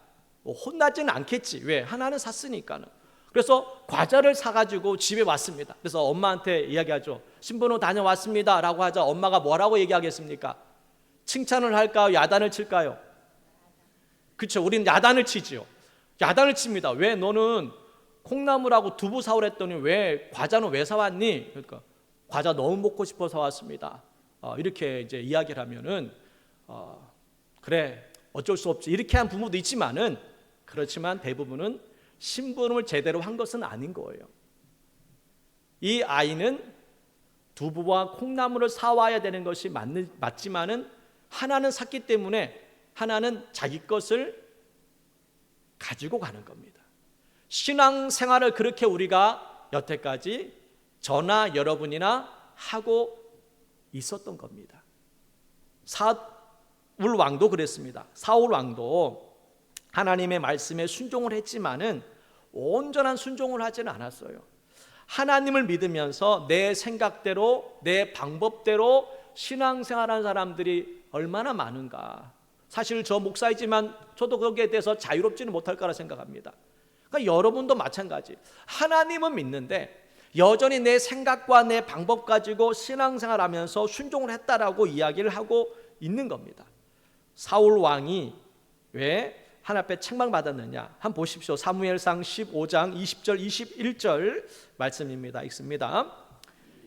혼나지는 않겠지. 왜? 하나는 샀으니까는. 그래서 과자를 사가지고 집에 왔습니다. 그래서 엄마한테 이야기하죠. 신부름 다녀왔습니다 라고 하자 엄마가 뭐라고 얘기하겠습니까? 칭찬을 할까요? 야단을 칠까요? 그렇죠. 우리는 야단을 치지요. 야단을 칩니다. 왜 너는 콩나물하고 두부 사오랬더니 왜 과자는 왜 사왔니? 그러니까 과자 너무 먹고 싶어서 사왔습니다. 이렇게 이제 이야기를 하면은 그래 어쩔 수 없지 이렇게 한 부모도 있지만은, 그렇지만 대부분은 심부름을 제대로 한 것은 아닌 거예요. 이 아이는 두부와 콩나물을 사와야 되는 것이 맞지만은 하나는 샀기 때문에 하나는 자기 것을 가지고 가는 겁니다. 신앙생활을 그렇게 우리가 여태까지 저나 여러분이나 하고 있었던 겁니다. 사울 왕도 그랬습니다. 사울 왕도 하나님의 말씀에 순종을 했지만은 온전한 순종을 하지는 않았어요. 하나님을 믿으면서 내 생각대로 내 방법대로 신앙생활하는 사람들이 얼마나 많은가. 사실 저 목사이지만 저도 거기에 대해서 자유롭지는 못할 거라 생각합니다. 그러니까 여러분도 마찬가지. 하나님은 믿는데 여전히 내 생각과 내 방법 가지고 신앙생활하면서 순종을 했다라고 이야기를 하고 있는 겁니다. 사울 왕이 왜 하나님 앞에 책망받았느냐? 한번 보십시오. 사무엘상 15장 20절 21절 말씀입니다. 읽습니다.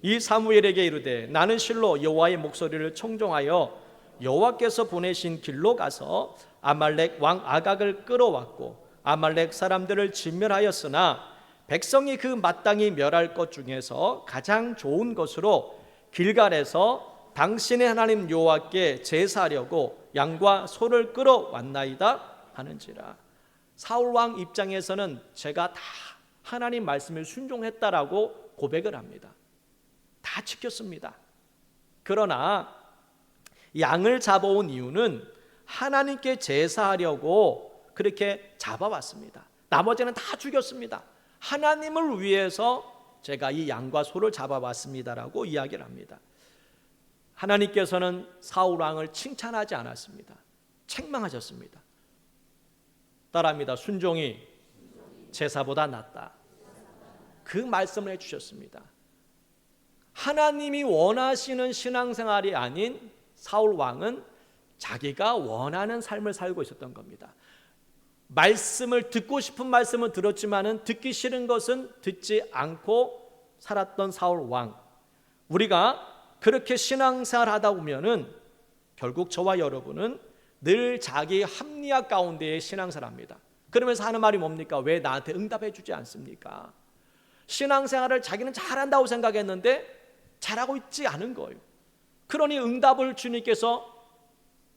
이 사무엘에게 이르되 나는 실로 여호와의 목소리를 청종하여 여호와께서 보내신 길로 가서 아말렉 왕 아각을 끌어왔고 아말렉 사람들을 진멸하였으나 백성이 그 마땅히 멸할 것 중에서 가장 좋은 것으로 길갈에서 당신의 하나님 여호와께 제사하려고 양과 소를 끌어왔나이다 하는지라. 사울 왕 입장에서는 제가 다 하나님 말씀을 순종했다라고 고백을 합니다. 다 지켰습니다. 그러나 양을 잡아온 이유는 하나님께 제사하려고 그렇게 잡아왔습니다. 나머지는 다 죽였습니다. 하나님을 위해서 제가 이 양과 소를 잡아왔습니다라고 이야기를 합니다. 하나님께서는 사울 왕을 칭찬하지 않았습니다. 책망하셨습니다. 따라합니다. 순종이 제사보다 낫다. 그 말씀을 해주셨습니다. 하나님이 원하시는 신앙생활이 아닌 사울 왕은 자기가 원하는 삶을 살고 있었던 겁니다. 말씀을 듣고 싶은 말씀은 들었지만은 듣기 싫은 것은 듣지 않고 살았던 사울 왕. 우리가 그렇게 신앙생활 하다 보면은 결국 저와 여러분은 늘 자기 합리화 가운데에 신앙생활 합니다. 그러면서 하는 말이 뭡니까? 왜 나한테 응답해 주지 않습니까? 신앙생활을 자기는 잘한다고 생각했는데 잘하고 있지 않은 거예요. 그러니 응답을 주님께서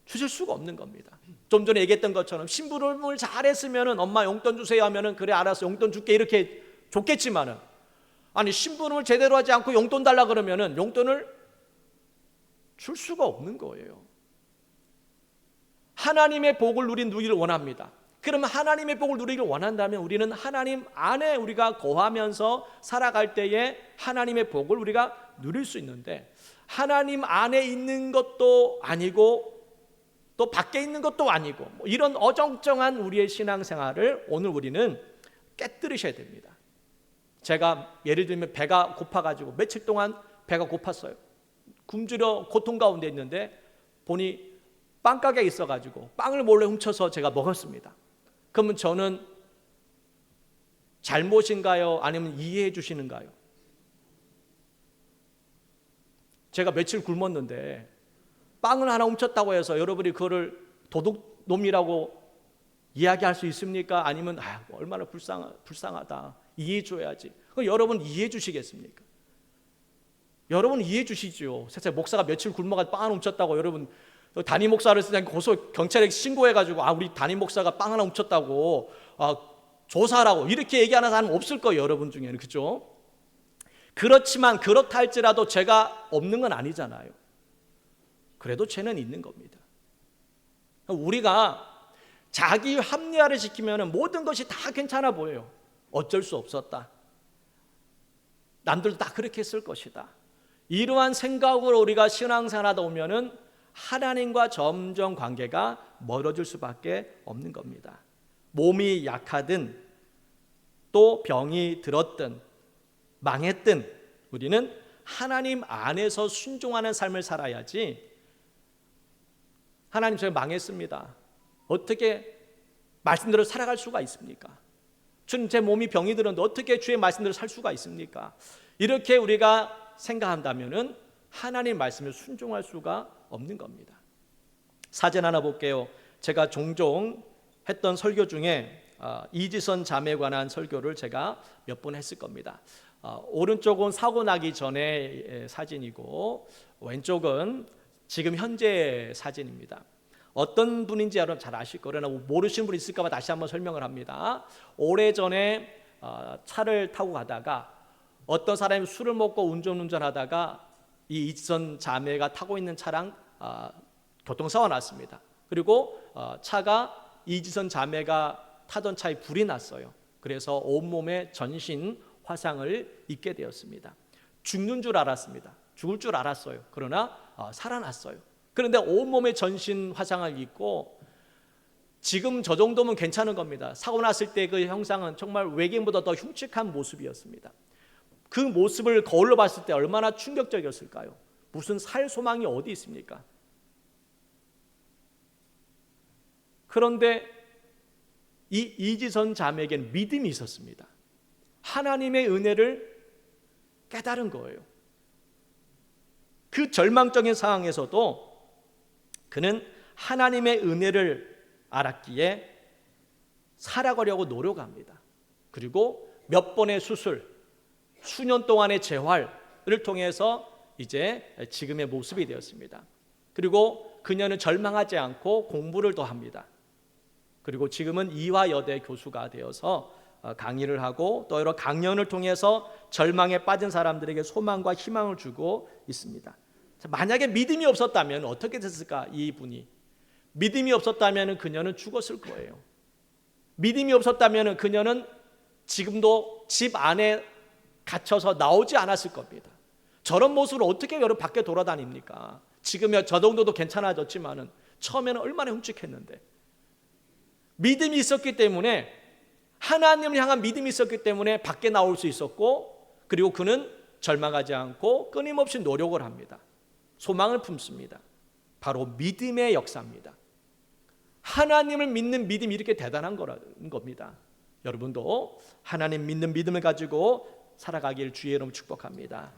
주실 수가 없는 겁니다. 좀 전에 얘기했던 것처럼 심부름을 잘했으면 엄마 용돈 주세요 하면은 그래 알았어 용돈 줄게 이렇게 줬겠지만은, 아니 심부름을 제대로 하지 않고 용돈 달라 그러면은 용돈을 줄 수가 없는 거예요. 하나님의 복을 누리기를 원합니다. 그러면 하나님의 복을 누리기를 원한다면 우리는 하나님 안에 우리가 거하면서 살아갈 때에 하나님의 복을 우리가 누릴 수 있는데, 하나님 안에 있는 것도 아니고 또 밖에 있는 것도 아니고 이런 어정쩡한 우리의 신앙생활을 오늘 우리는 깨뜨리셔야 됩니다. 제가 예를 들면 배가 고파가지고 며칠 동안 배가 고팠어요. 굶주려 고통 가운데 있는데 보니 빵가게에 있어가지고 빵을 몰래 훔쳐서 제가 먹었습니다. 그러면 저는 잘못인가요? 아니면 이해해 주시는가요? 제가 며칠 굶었는데 빵을 하나 훔쳤다고 해서 여러분이 그거를 도둑놈이라고 이야기할 수 있습니까? 아니면 얼마나 불쌍하다 이해해 줘야지. 그럼 여러분 이해해 주시겠습니까? 여러분 이해해 주시죠. 세상에 목사가 며칠 굶어가 빵 하나 훔쳤다고 여러분 담임 목사를 경찰에 신고해가지고 우리 담임 목사가 빵 하나 훔쳤다고 조사하라고 이렇게 얘기하는 사람은 없을 거예요. 여러분 중에는. 그렇죠? 그렇지만 그렇다 할지라도 죄가 없는 건 아니잖아요. 그래도 죄는 있는 겁니다. 우리가 자기 합리화를 시키면 모든 것이 다 괜찮아 보여요. 어쩔 수 없었다. 남들도 다 그렇게 했을 것이다. 이러한 생각으로 우리가 신앙생활하다 보면은 하나님과 점점 관계가 멀어질 수밖에 없는 겁니다. 몸이 약하든 또 병이 들었든 망했든 우리는 하나님 안에서 순종하는 삶을 살아야지. 하나님 제가 망했습니다. 어떻게 말씀대로 살아갈 수가 있습니까? 주님 제 몸이 병이 들었는데 어떻게 주의 말씀대로 살 수가 있습니까? 이렇게 우리가 생각한다면은 하나님 말씀에 순종할 수가 없는 겁니다. 사진 하나 볼게요. 제가 종종 했던 설교 중에 이지선 자매에 관한 설교를 제가 몇 번 했을 겁니다. 오른쪽은 사고 나기 전의 사진이고 왼쪽은 지금 현재 사진입니다. 어떤 분인지 여러분 잘 아실 거라나 모르시는 분 있을까 봐 다시 한번 설명을 합니다. 오래전에 차를 타고 가다가 어떤 사람이 술을 먹고 운전하다가 이 이지선 자매가 타고 있는 차랑 교통사고가 났습니다. 그리고 차가 이지선 자매가 타던 차에 불이 났어요. 그래서 온몸에 전신 화상을 입게 되었습니다. 죽는 줄 알았습니다. 죽을 줄 알았어요. 그러나 살아났어요. 그런데 온몸에 전신 화상을 입고 지금 저 정도면 괜찮은 겁니다. 사고 났을 때 그 형상은 정말 외계인보다 더 흉측한 모습이었습니다. 그 모습을 거울로 봤을 때 얼마나 충격적이었을까요? 무슨 살 소망이 어디 있습니까? 그런데 이 이지선 자매에게는 믿음이 있었습니다. 하나님의 은혜를 깨달은 거예요. 그 절망적인 상황에서도 그는 하나님의 은혜를 알았기에 살아가려고 노력합니다. 그리고 몇 번의 수술, 수년 동안의 재활을 통해서 이제 지금의 모습이 되었습니다. 그리고 그녀는 절망하지 않고 공부를 더 합니다. 그리고 지금은 이화여대 교수가 되어서 강의를 하고 또 여러 강연을 통해서 절망에 빠진 사람들에게 소망과 희망을 주고 있습니다. 만약에 믿음이 없었다면 어떻게 됐을까? 이분이 믿음이 없었다면 그녀는 죽었을 거예요. 믿음이 없었다면 그녀는 지금도 집 안에 갇혀서 나오지 않았을 겁니다. 저런 모습으로 어떻게 여러분 밖에 돌아다닙니까? 지금야 저 정도도 괜찮아졌지만은 처음에는 얼마나 흉측했는데, 믿음이 있었기 때문에, 하나님을 향한 믿음이 있었기 때문에 밖에 나올 수 있었고, 그리고 그는 절망하지 않고 끊임없이 노력을 합니다. 소망을 품습니다. 바로 믿음의 역사입니다. 하나님을 믿는 믿음이 이렇게 대단한 거라는 겁니다. 여러분도 하나님 믿는 믿음을 가지고 살아가길 주의 이름으로 축복합니다.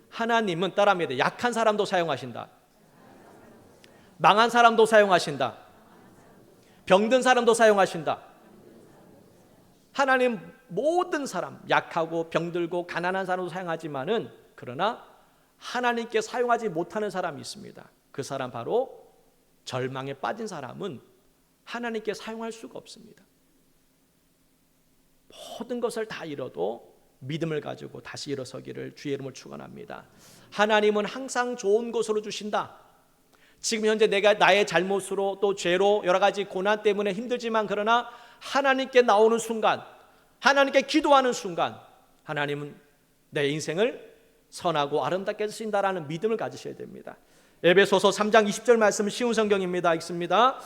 하나님은 따라합니다. 약한 사람도 사용하신다. 망한 사람도 사용하신다. 병든 사람도 사용하신다. 하나님 모든 사람, 약하고 병들고 가난한 사람도 사용하지만은, 그러나 하나님께 사용하지 못하는 사람이 있습니다. 그 사람 바로 절망에 빠진 사람은 하나님께 사용할 수가 없습니다. 모든 것을 다 잃어도 믿음을 가지고 다시 일어서기를 주의 이름으로 축원합니다. 하나님은 항상 좋은 것으로 주신다. 지금 현재 내가 나의 잘못으로 또 죄로 여러 가지 고난 때문에 힘들지만, 그러나 하나님께 나오는 순간, 하나님께 기도하는 순간, 하나님은 내 인생을 선하고 아름답게 쓰신다라는 믿음을 가지셔야 됩니다. 에베소서 3장 20절 말씀, 쉬운 성경입니다. 읽습니다.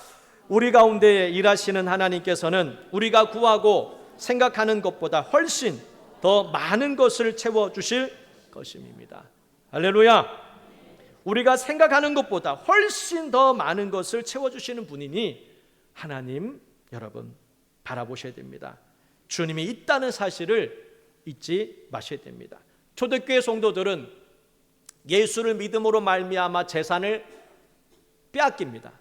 우리 가운데 일하시는 하나님께서는 우리가 구하고 생각하는 것보다 훨씬 더 많은 것을 채워주실 것입니다. 할렐루야. 우리가 생각하는 것보다 훨씬 더 많은 것을 채워주시는 분이니 하나님, 여러분 바라보셔야 됩니다. 주님이 있다는 사실을 잊지 마셔야 됩니다. 초대교회 성도들은 예수를 믿음으로 말미암아 재산을 빼앗깁니다.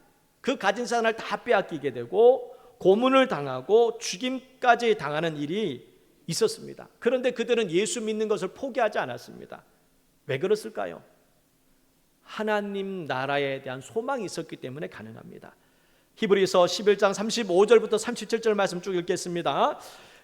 그 가진 재산을 다 빼앗기게 되고 고문을 당하고 죽임까지 당하는 일이 있었습니다. 그런데 그들은 예수 믿는 것을 포기하지 않았습니다. 왜 그랬을까요? 하나님 나라에 대한 소망이 있었기 때문에 가능합니다. 히브리서 11장 35절부터 37절 말씀 쭉 읽겠습니다.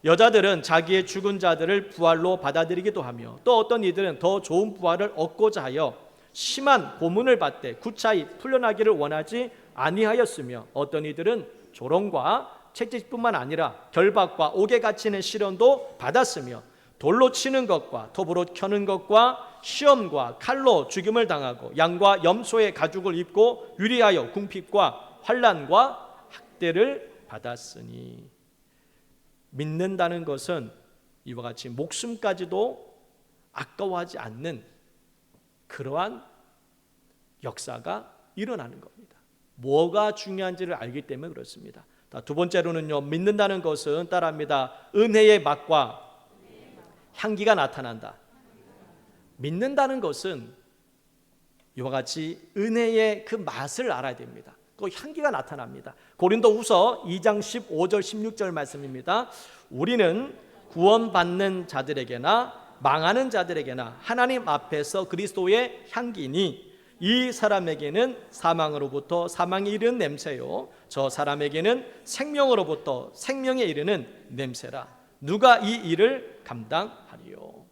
여자들은 자기의 죽은 자들을 부활로 받아들이기도 하며, 또 어떤 이들은 더 좋은 부활을 얻고자 하여 심한 고문을 받되 구차히 풀려나기를 원하지 아니하였으며, 어떤 이들은 조롱과 채찍뿐만 아니라 결박과 옥에 갇히는 시련도 받았으며, 돌로 치는 것과 톱으로 켜는 것과 시험과 칼로 죽임을 당하고 양과 염소의 가죽을 입고 유리하여 궁핍과 환난과 학대를 받았으니. 믿는다는 것은 이와 같이 목숨까지도 아까워하지 않는 그러한 역사가 일어나는 겁니다. 뭐가 중요한지를 알기 때문에 그렇습니다. 두 번째로는요, 믿는다는 것은 따라합니다. 은혜의 맛과 향기가 나타난다. 믿는다는 것은 이와 같이 은혜의 그 맛을 알아야 됩니다. 그 향기가 나타납니다. 고린도후서 2장 15절 16절 말씀입니다. 우리는 구원받는 자들에게나 망하는 자들에게나 하나님 앞에서 그리스도의 향기니, 이 사람에게는 사망으로부터 사망에 이르는 냄새요, 저 사람에게는 생명으로부터 생명에 이르는 냄새라. 누가 이 일을 감당하리요?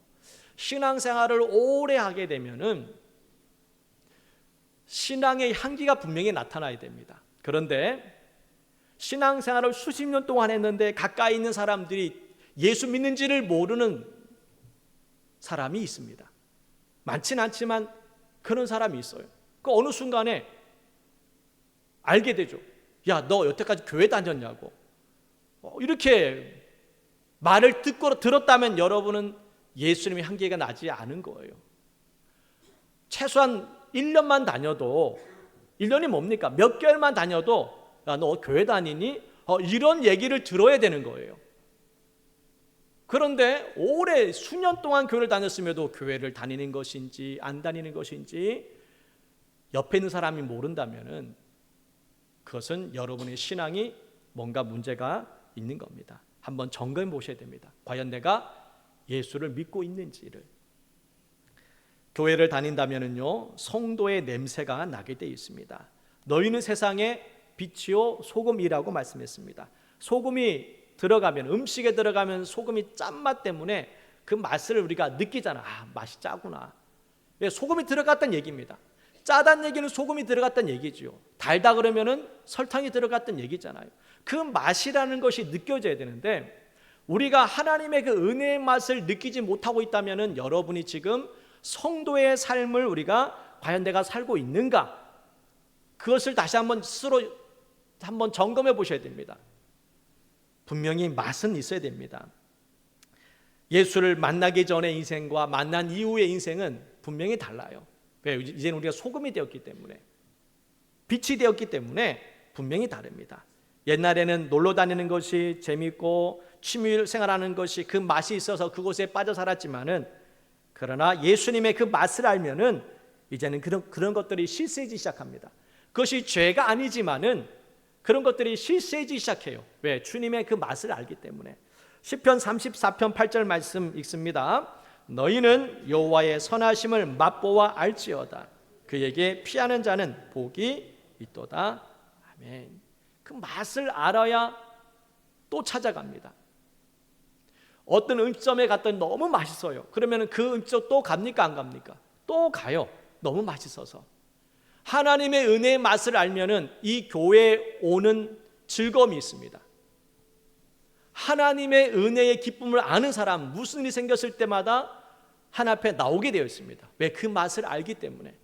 신앙생활을 오래 하게 되면은 신앙의 향기가 분명히 나타나야 됩니다. 그런데 신앙생활을 수십 년 동안 했는데 가까이 있는 사람들이 예수 믿는지를 모르는 사람이 있습니다. 많지는 않지만 그런 사람이 있어요. 그 어느 순간에 알게 되죠. 야, 너 여태까지 교회 다녔냐고. 이렇게 말을 들었다면 여러분은 예수님의 향기가 나지 않은 거예요. 최소한 1년만 다녀도, 1년이 뭡니까? 몇 개월만 다녀도, 야, 너 교회 다니니? 이런 얘기를 들어야 되는 거예요. 그런데 오래 수년 동안 교회를 다녔음에도 교회를 다니는 것인지 안 다니는 것인지 옆에 있는 사람이 모른다면은 그것은 여러분의 신앙이 뭔가 문제가 있는 겁니다. 한번 점검해 보셔야 됩니다. 과연 내가 예수를 믿고 있는지를. 교회를 다닌다면은요, 성도의 냄새가 나게 돼 있습니다. 너희는 세상의 빛이요 소금이라고 말씀했습니다. 소금이 들어가면, 음식에 들어가면 소금이 짠맛 때문에 그 맛을 우리가 느끼잖아. 아, 맛이 짜구나. 왜? 소금이 들어갔다는 얘기입니다. 짜다는 얘기는 소금이 들어갔다는 얘기죠. 달다 그러면은 설탕이 들어갔다는 얘기잖아요. 그 맛이라는 것이 느껴져야 되는데, 우리가 하나님의 그 은혜의 맛을 느끼지 못하고 있다면은 여러분이 지금 성도의 삶을 우리가 과연 내가 살고 있는가, 그것을 다시 한번 스스로 한번 점검해 보셔야 됩니다. 분명히 맛은 있어야 됩니다. 예수를 만나기 전의 인생과 만난 이후의 인생은 분명히 달라요. 왜? 이제는 우리가 소금이 되었기 때문에, 빛이 되었기 때문에 분명히 다릅니다. 옛날에는 놀러 다니는 것이 재밌고 취미 생활하는 것이 그 맛이 있어서 그곳에 빠져 살았지만은, 그러나 예수님의 그 맛을 알면은 이제는 그런 것들이 실세지기 시작합니다. 그것이 죄가 아니지만은 그런 것들이 실세지기 시작해요. 왜? 주님의 그 맛을 알기 때문에. 시편 34편 8절 말씀 읽습니다. 너희는 여호와의 선하심을 맛보아 알지어다. 그에게 피하는 자는 복이 있도다. 아멘. 그 맛을 알아야 또 찾아갑니다. 어떤 음식점에 갔더니 너무 맛있어요. 그러면 그 음식점 또 갑니까 안 갑니까? 또 가요. 너무 맛있어서. 하나님의 은혜의 맛을 알면은 이 교회에 오는 즐거움이 있습니다. 하나님의 은혜의 기쁨을 아는 사람, 무슨 일이 생겼을 때마다 하나님 앞에 나오게 되어 있습니다. 왜? 그 맛을 알기 때문에.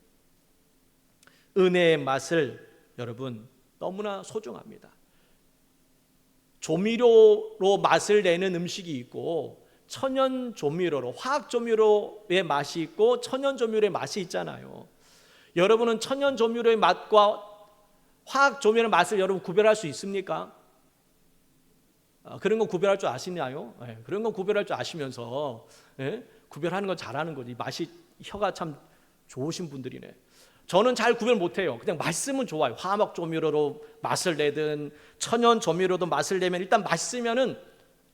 은혜의 맛을 여러분 너무나 소중합니다. 조미료로 맛을 내는 음식이 있고 천연 조미료로, 화학 조미료의 맛이 있고 천연 조미료의 맛이 있잖아요. 여러분은 천연 조미료의 맛과 화학 조미료의 맛을 여러분 구별할 수 있습니까? 그런 건 구별할 줄 아시나요? 네, 그런 건 구별할 줄 아시면서 구별하는 건 잘하는 거지. 맛이 혀가 참 좋으신 분들이네. 저는 잘 구별 못해요. 그냥 맛있으면 좋아요. 화학 조미료로 맛을 내든 천연 조미료도 맛을 내면 일단 맛있으면은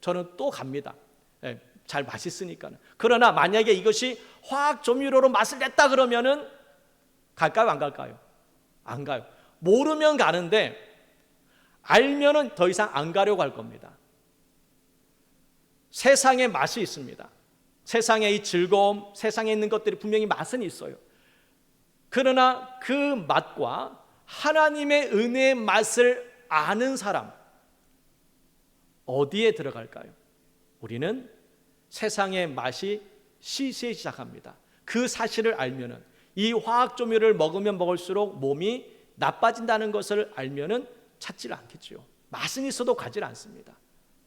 저는 또 갑니다. 네, 잘 맛있으니까는. 그러나 만약에 이것이 화학 조미료로 맛을 냈다 그러면은 갈까요? 안 갈까요? 안 가요. 모르면 가는데 알면은 더 이상 안 가려고 할 겁니다. 세상에 맛이 있습니다. 세상에 이 즐거움, 세상에 있는 것들이 분명히 맛은 있어요. 그러나 그 맛과 하나님의 은혜의 맛을 아는 사람, 어디에 들어갈까요? 우리는 세상의 맛이 시시해지기 시작합니다. 그 사실을 알면은, 이 화학 조미료를 먹으면 먹을수록 몸이 나빠진다는 것을 알면은 찾지를 않겠죠. 맛은 있어도 가지 않습니다.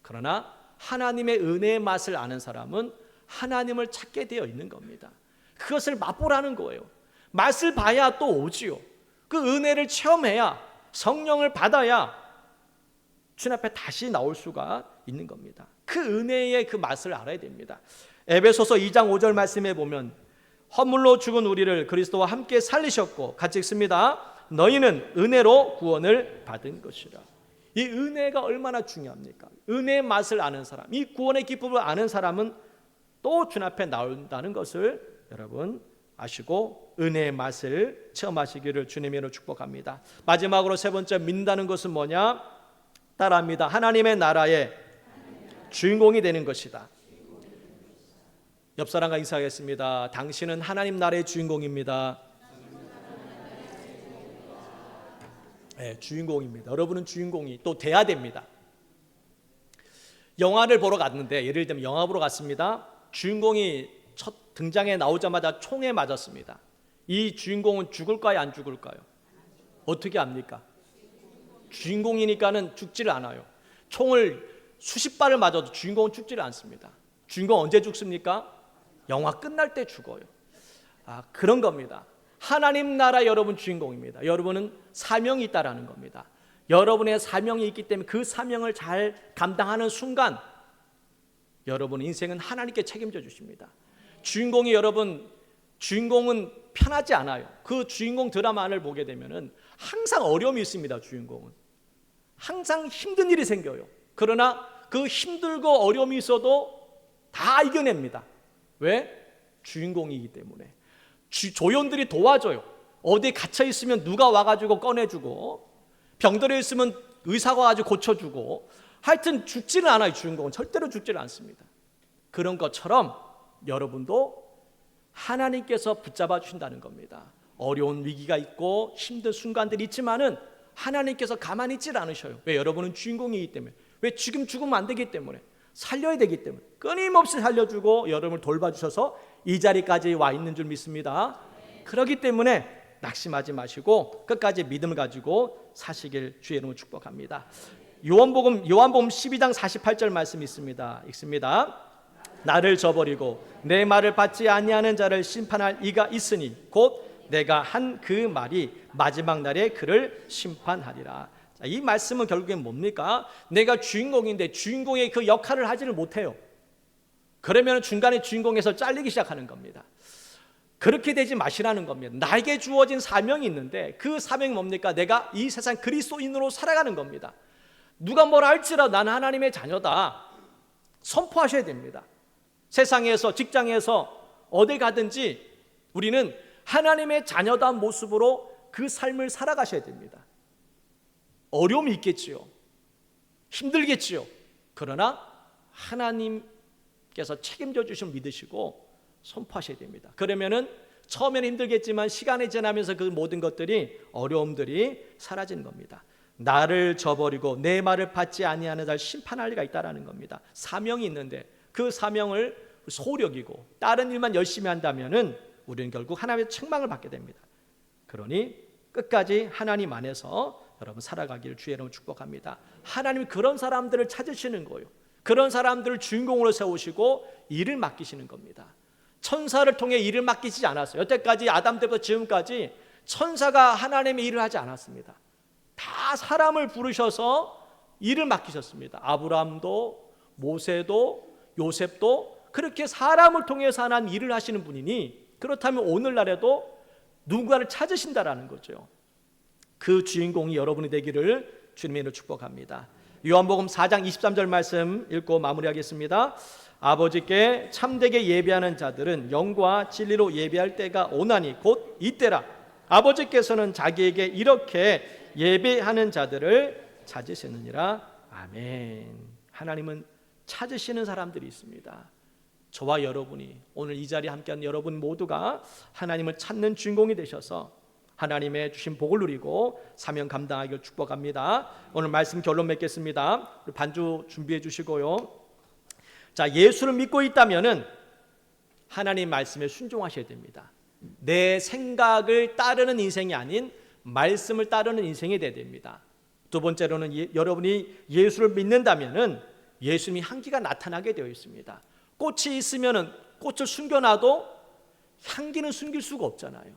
그러나 하나님의 은혜의 맛을 아는 사람은 하나님을 찾게 되어 있는 겁니다. 그것을 맛보라는 거예요. 맛을 봐야 또 오지요. 그 은혜를 체험해야, 성령을 받아야 주님 앞에 다시 나올 수가 있는 겁니다. 그 은혜의 그 맛을 알아야 됩니다. 에베소서 2장 5절 말씀에 보면 허물로 죽은 우리를 그리스도와 함께 살리셨고, 같이 읽습니다. 너희는 은혜로 구원을 받은 것이라. 이 은혜가 얼마나 중요합니까? 은혜의 맛을 아는 사람, 이 구원의 기쁨을 아는 사람은 또 주님 앞에 나온다는 것을 여러분 아시고 은혜의 맛을 체험하시기를 주님으로 축복합니다. 마지막으로 세 번째, 믿는다는 것은 뭐냐? 따라합니다. 하나님의 나라의 주인공이 되는 것이다. 옆 사람과 인사하겠습니다. 당신은 하나님 나라의 주인공입니다. 네, 주인공입니다. 여러분은 주인공이 또 돼야 됩니다. 영화를 보러 갔는데, 예를 들면 영화 보러 갔습니다. 주인공이 첫 등장에 나오자마자 총에 맞았습니다. 이 주인공은 죽을까요, 안 죽을까요? 어떻게 압니까? 주인공이니까는 죽지를 않아요. 총을 수십 발을 맞아도 주인공은 죽지를 않습니다. 주인공 언제 죽습니까? 영화 끝날 때 죽어요. 그런 겁니다. 하나님 나라 여러분 주인공입니다. 여러분은 사명이 있다라는 겁니다. 여러분의 사명이 있기 때문에 그 사명을 잘 감당하는 순간 여러분 인생은 하나님께 책임져 주십니다. 주인공이 여러분, 주인공은 편하지 않아요. 그 주인공 드라마를 보게 되면은 항상 어려움이 있습니다. 주인공은 항상 힘든 일이 생겨요. 그러나 그 힘들고 어려움이 있어도 다 이겨냅니다. 왜? 주인공이기 때문에. 조연들이 도와줘요. 어디 갇혀 있으면 누가 와가지고 꺼내주고, 병들어 있으면 의사가 와가지고 고쳐주고, 하여튼 죽지는 않아요. 주인공은 절대로 죽지를 않습니다. 그런 것처럼 여러분도 하나님께서 붙잡아 주신다는 겁니다. 어려운 위기가 있고 힘든 순간들이 있지만은 하나님께서 가만히 있질 않으셔요. 왜? 여러분은 주인공이기 때문에. 왜? 지금 죽으면 안 되기 때문에. 살려야 되기 때문에 끊임없이 살려주고 여러분을 돌봐주셔서 이 자리까지 와 있는 줄 믿습니다. 그렇기 때문에 낙심하지 마시고 끝까지 믿음을 가지고 사시길 주의 이름으로 축복합니다. 요한복음 12장 48절 말씀이 있습니다. 읽습니다. 나를 저버리고 내 말을 받지 아니하는 자를 심판할 이가 있으니 곧 내가 한 그 말이 마지막 날에 그를 심판하리라. 자, 이 말씀은 결국엔 뭡니까? 내가 주인공인데 주인공의 그 역할을 하지를 못해요. 그러면 중간에 주인공에서 잘리기 시작하는 겁니다. 그렇게 되지 마시라는 겁니다. 나에게 주어진 사명이 있는데 그 사명이 뭡니까? 내가 이 세상 그리스도인으로 살아가는 겁니다. 누가 뭐라 할지라도 나는 하나님의 자녀다 선포하셔야 됩니다. 세상에서, 직장에서 어디 가든지 우리는 하나님의 자녀다운 모습으로 그 삶을 살아가셔야 됩니다. 어려움이 있겠지요. 힘들겠지요. 그러나 하나님께서 책임져 주심을 믿으시고 선포하셔야 됩니다. 그러면은 처음에는 힘들겠지만 시간이 지나면서 그 모든 것들이, 어려움들이 사라지는 겁니다. 나를 저버리고 내 말을 받지 아니하는 자를 심판할 리가 있다라는 겁니다. 사명이 있는데 그 사명을 소홀히 여기고 다른 일만 열심히 한다면은 우리는 결국 하나님의 책망을 받게 됩니다. 그러니 끝까지 하나님 안에서 여러분 살아가기를 주의 이름으로 축복합니다. 하나님이 그런 사람들을 찾으시는 거예요. 그런 사람들을 주인공으로 세우시고 일을 맡기시는 겁니다. 천사를 통해 일을 맡기시지 않았어요. 여태까지 아담 때부터 지금까지 천사가 하나님의 일을 하지 않았습니다. 다 사람을 부르셔서 일을 맡기셨습니다. 아브라함도 모세도 요셉도 그렇게 사람을 통해서 하나님 일을 하시는 분이니, 그렇다면 오늘날에도 누군가를 찾으신다라는 거죠. 그 주인공이 여러분이 되기를 주님의 이름으로 축복합니다. 요한복음 4장 23절 말씀 읽고 마무리하겠습니다. 아버지께 참되게 예배하는 자들은 영과 진리로 예배할 때가 오나니 곧 이때라. 아버지께서는 자기에게 이렇게 예배하는 자들을 찾으시느니라. 아멘. 하나님은 찾으시는 사람들이 있습니다. 저와 여러분이, 오늘 이 자리에 함께한 여러분 모두가 하나님을 찾는 주인공이 되셔서 하나님의 주신 복을 누리고 사명 감당하기를 축복합니다. 오늘 말씀 결론 맺겠습니다. 반주 준비해 주시고요. 자, 예수를 믿고 있다면은 하나님 말씀에 순종하셔야 됩니다. 내 생각을 따르는 인생이 아닌 말씀을 따르는 인생이 돼야 됩니다. 두 번째로는 여러분이 예수를 믿는다면은 예수님이 향기가 나타나게 되어 있습니다. 꽃이 있으면은 꽃을 숨겨놔도 향기는 숨길 수가 없잖아요.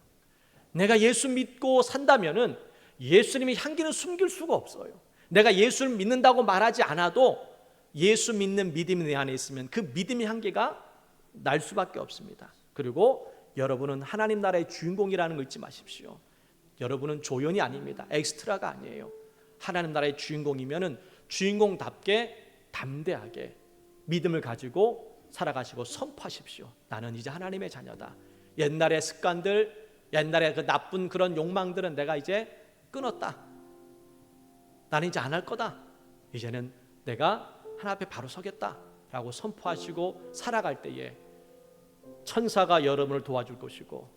내가 예수 믿고 산다면은 예수님의 향기는 숨길 수가 없어요. 내가 예수를 믿는다고 말하지 않아도 예수 믿는 믿음이 내 안에 있으면 그 믿음의 향기가 날 수밖에 없습니다. 그리고 여러분은 하나님 나라의 주인공이라는 거 잊지 마십시오. 여러분은 조연이 아닙니다. 엑스트라가 아니에요. 하나님 나라의 주인공이면은 주인공답게 담대하게 믿음을 가지고 살아가시고 선포하십시오. 나는 이제 하나님의 자녀다. 옛날의 습관들, 옛날에 그 나쁜 그런 욕망들은 내가 이제 끊었다. 나는 이제 안 할 거다. 이제는 내가 하나님 앞에 바로 서겠다 라고 선포하시고 살아갈 때에 천사가 여러분을 도와줄 것이고,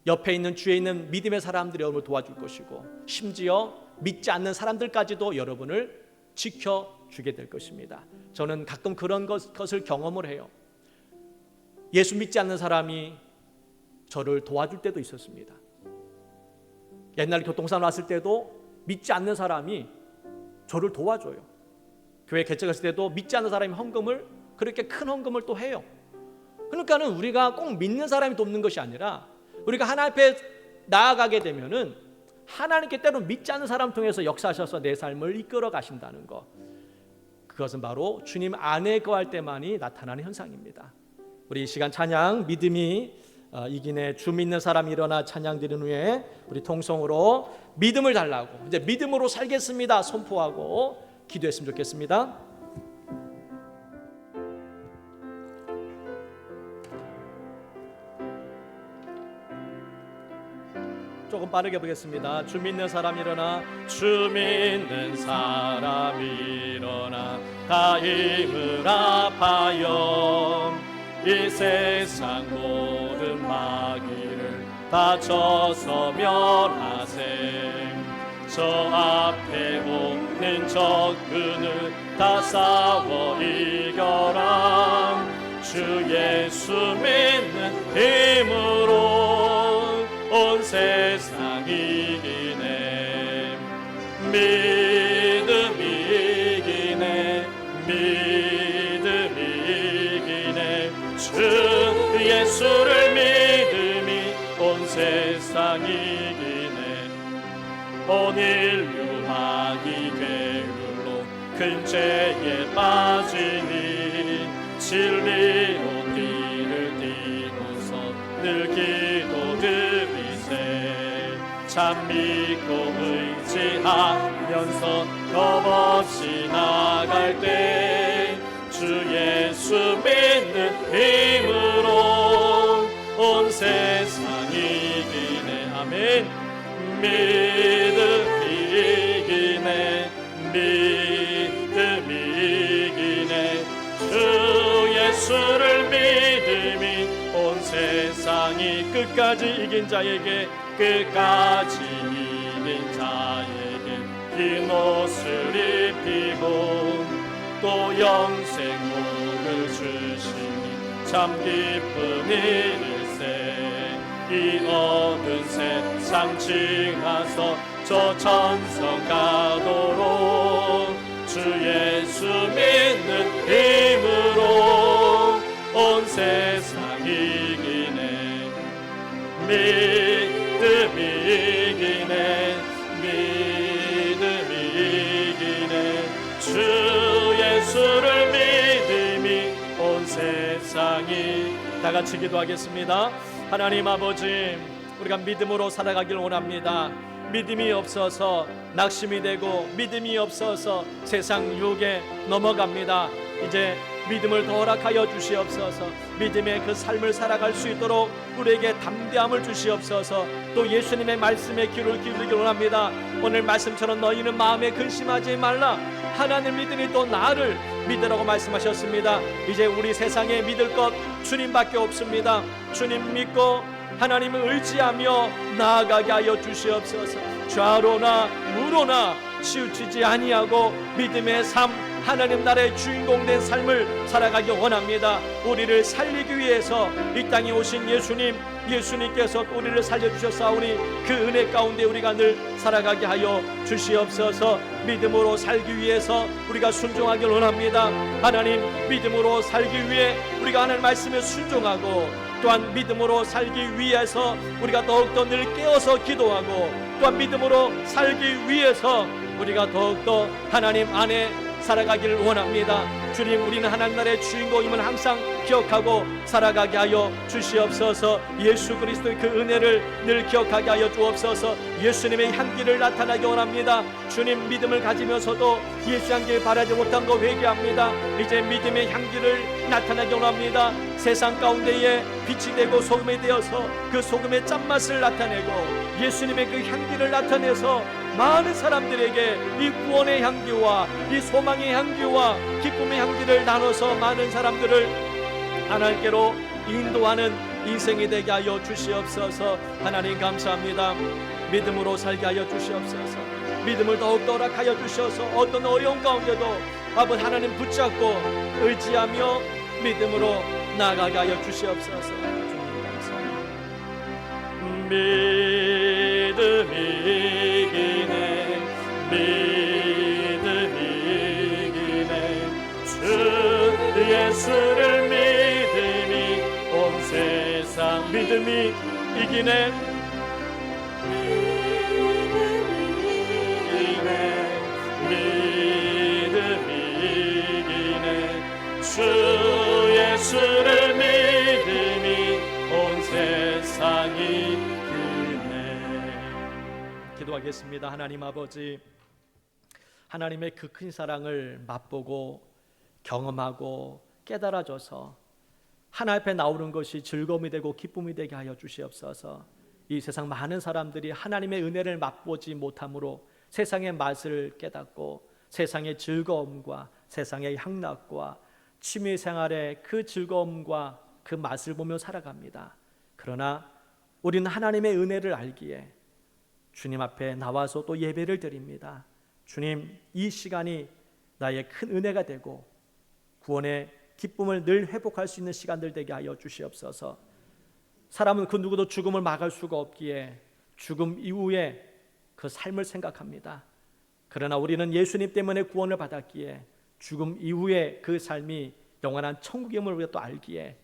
옆에 있는 주위에 있는 믿음의 사람들이 여러분을 도와줄 것이고, 심지어 믿지 않는 사람들까지도 여러분을 지켜주게 될 것입니다. 저는 가끔 그런 것을 경험을 해요. 예수 믿지 않는 사람이 저를 도와줄 때도 있었습니다. 옛날 교통사고 났을 때도 믿지 않는 사람이 저를 도와줘요. 교회 개척했을 때도 믿지 않는 사람이 헌금을, 그렇게 큰 헌금을 또 해요. 그러니까는 우리가 꼭 믿는 사람이 돕는 것이 아니라 우리가 하나님 앞에 나아가게 되면은 하나님께 때로 믿지 않는 사람 통해서 역사하셔서 내 삶을 이끌어 가신다는 것, 그것은 바로 주님 안에 거할 때만이 나타나는 현상입니다. 우리 이 시간 찬양 믿음이 이기네 주 믿는 사람이 일어나 찬양 드린 후에 우리 통성으로 믿음을 달라고, 이제 믿음으로 살겠습니다 선포하고 기도했으면 좋겠습니다. 조금 빠르게 보겠습니다. 주 믿는 사람 일어나, 주 믿는 사람 일어나, 다 힘을 합하여 이 세상 모든 마귀를 다 쳐서 멸하세. 저 앞에 오는 적군을 다 싸워 이겨라. 주 예수 믿는 힘으로 온 세상 믿음이 이기네. 주 예수를 믿음이 온 세상 이기네. 온 인류 마귀 괴물로 큰 죄에 빠지니 진리로 뒤를 띠고서 늘 기도드리세. 참 믿고 의지하면서 겁없이 나갈 때 주 예수 믿는 힘으로 온 세상 이기네. 아멘. 믿음이 이기네. 믿음이 이기네. 주 예수를 믿음이 온 세상이 끝까지 이긴 자에게 끝까지 이긴 자에게 흰 옷을 입히고 또 영생복을 주시니 참 기쁜 일일세. 이 어두운 세상 지나서 저 천성 가도록 주 예수 믿는 힘으로 온 세상 이기네. 믿음이 이기네. 믿음이 이기네. 주 예수를 믿음이 온 세상이. 다 같이 기도하겠습니다. 하나님 아버지, 우리가 믿음으로 살아가길 원합니다. 믿음이 없어서 낙심이 되고 믿음이 없어서 세상 유혹에 넘어갑니다. 이제 믿음을 더 허락하여 주시옵소서. 믿음의 그 삶을 살아갈 수 있도록 우리에게 담대함을 주시옵소서. 또 예수님의 말씀에 귀를 기울이길 원합니다. 오늘 말씀처럼 너희는 마음에 근심하지 말라. 하나님 믿으니 또 나를 믿으라고 말씀하셨습니다. 이제 우리 세상에 믿을 것 주님밖에 없습니다. 주님 믿고 하나님을 의지하며 나아가게 하여 주시옵소서. 좌로나 우로나 치우치지 아니하고 믿음의 삶, 하나님 나라의 주인공 된 삶을 살아가기 원합니다. 우리를 살리기 위해서 이 땅에 오신 예수님께서 우리를 살려주셨사오니 그 은혜 가운데 우리가 늘 살아가게 하여 주시옵소서. 믿음으로 살기 위해서 우리가 순종하길 원합니다. 하나님, 믿음으로 살기 위해 우리가 하나님 말씀에 순종하고 또한 믿음으로 살기 위해서 우리가 더욱더 늘 깨어서 기도하고 또한 믿음으로 살기 위해서 우리가 더욱더 하나님 안에 살아가기를 원합니다. 주님, 우리는 하나님 나라의 주인공임을 항상 기억하고 살아가게 하여 주시옵소서. 예수 그리스도의 그 은혜를 늘 기억하게 하여 주옵소서. 예수님의 향기를 나타나게 원합니다. 주님, 믿음을 가지면서도 예수 향기를 바라지 못한 거 회개합니다. 이제 믿음의 향기를 나타나게 원합니다. 세상 가운데에 빛이 되고 소금이 되어서 그 소금의 짠맛을 나타내고 예수님의 그 향기를 나타내서 많은 사람들에게 이 구원의 향기와 이 소망의 향기와 기쁨의 향기를 나눠서 많은 사람들을 하나님께로 인도하는 인생이 되게 하여 주시옵소서. 하나님 감사합니다. 믿음으로 살게 하여 주시옵소서. 믿음을 더욱더 허락하여 주셔서 어떤 어려움 가운데도 아버지 하나님 붙잡고 의지하며 믿음으로 나아가게 하여 주시옵소서. 주님 감사합니다. 믿음이 이기네. 믿음이 이기네. 주 예수를 믿음이 온 세상. 믿음이 이기네. 믿음이 이기네. 주 예수를 믿음이 온 세상이 그네. 기도하겠습니다. 하나님 아버지, 하나님의 그 큰 사랑을 맛보고 경험하고 깨달아져서 하나님 앞에 나오는 것이 즐거움이 되고 기쁨이 되게 하여 주시옵소서. 이 세상 많은 사람들이 하나님의 은혜를 맛보지 못함으로 세상의 맛을 깨닫고 세상의 즐거움과 세상의 향락과 취미생활의 그 즐거움과 그 맛을 보며 살아갑니다. 그러나 우리는 하나님의 은혜를 알기에 주님 앞에 나와서 또 예배를 드립니다. 주님, 이 시간이 나의 큰 은혜가 되고 구원의 기쁨을 늘 회복할 수 있는 시간들 되게 하여 주시옵소서. 사람은 그 누구도 죽음을 막을 수가 없기에 죽음 이후에 그 삶을 생각합니다. 그러나 우리는 예수님 때문에 구원을 받았기에 죽음 이후에 그 삶이 영원한 천국임을 우리가 또 알기에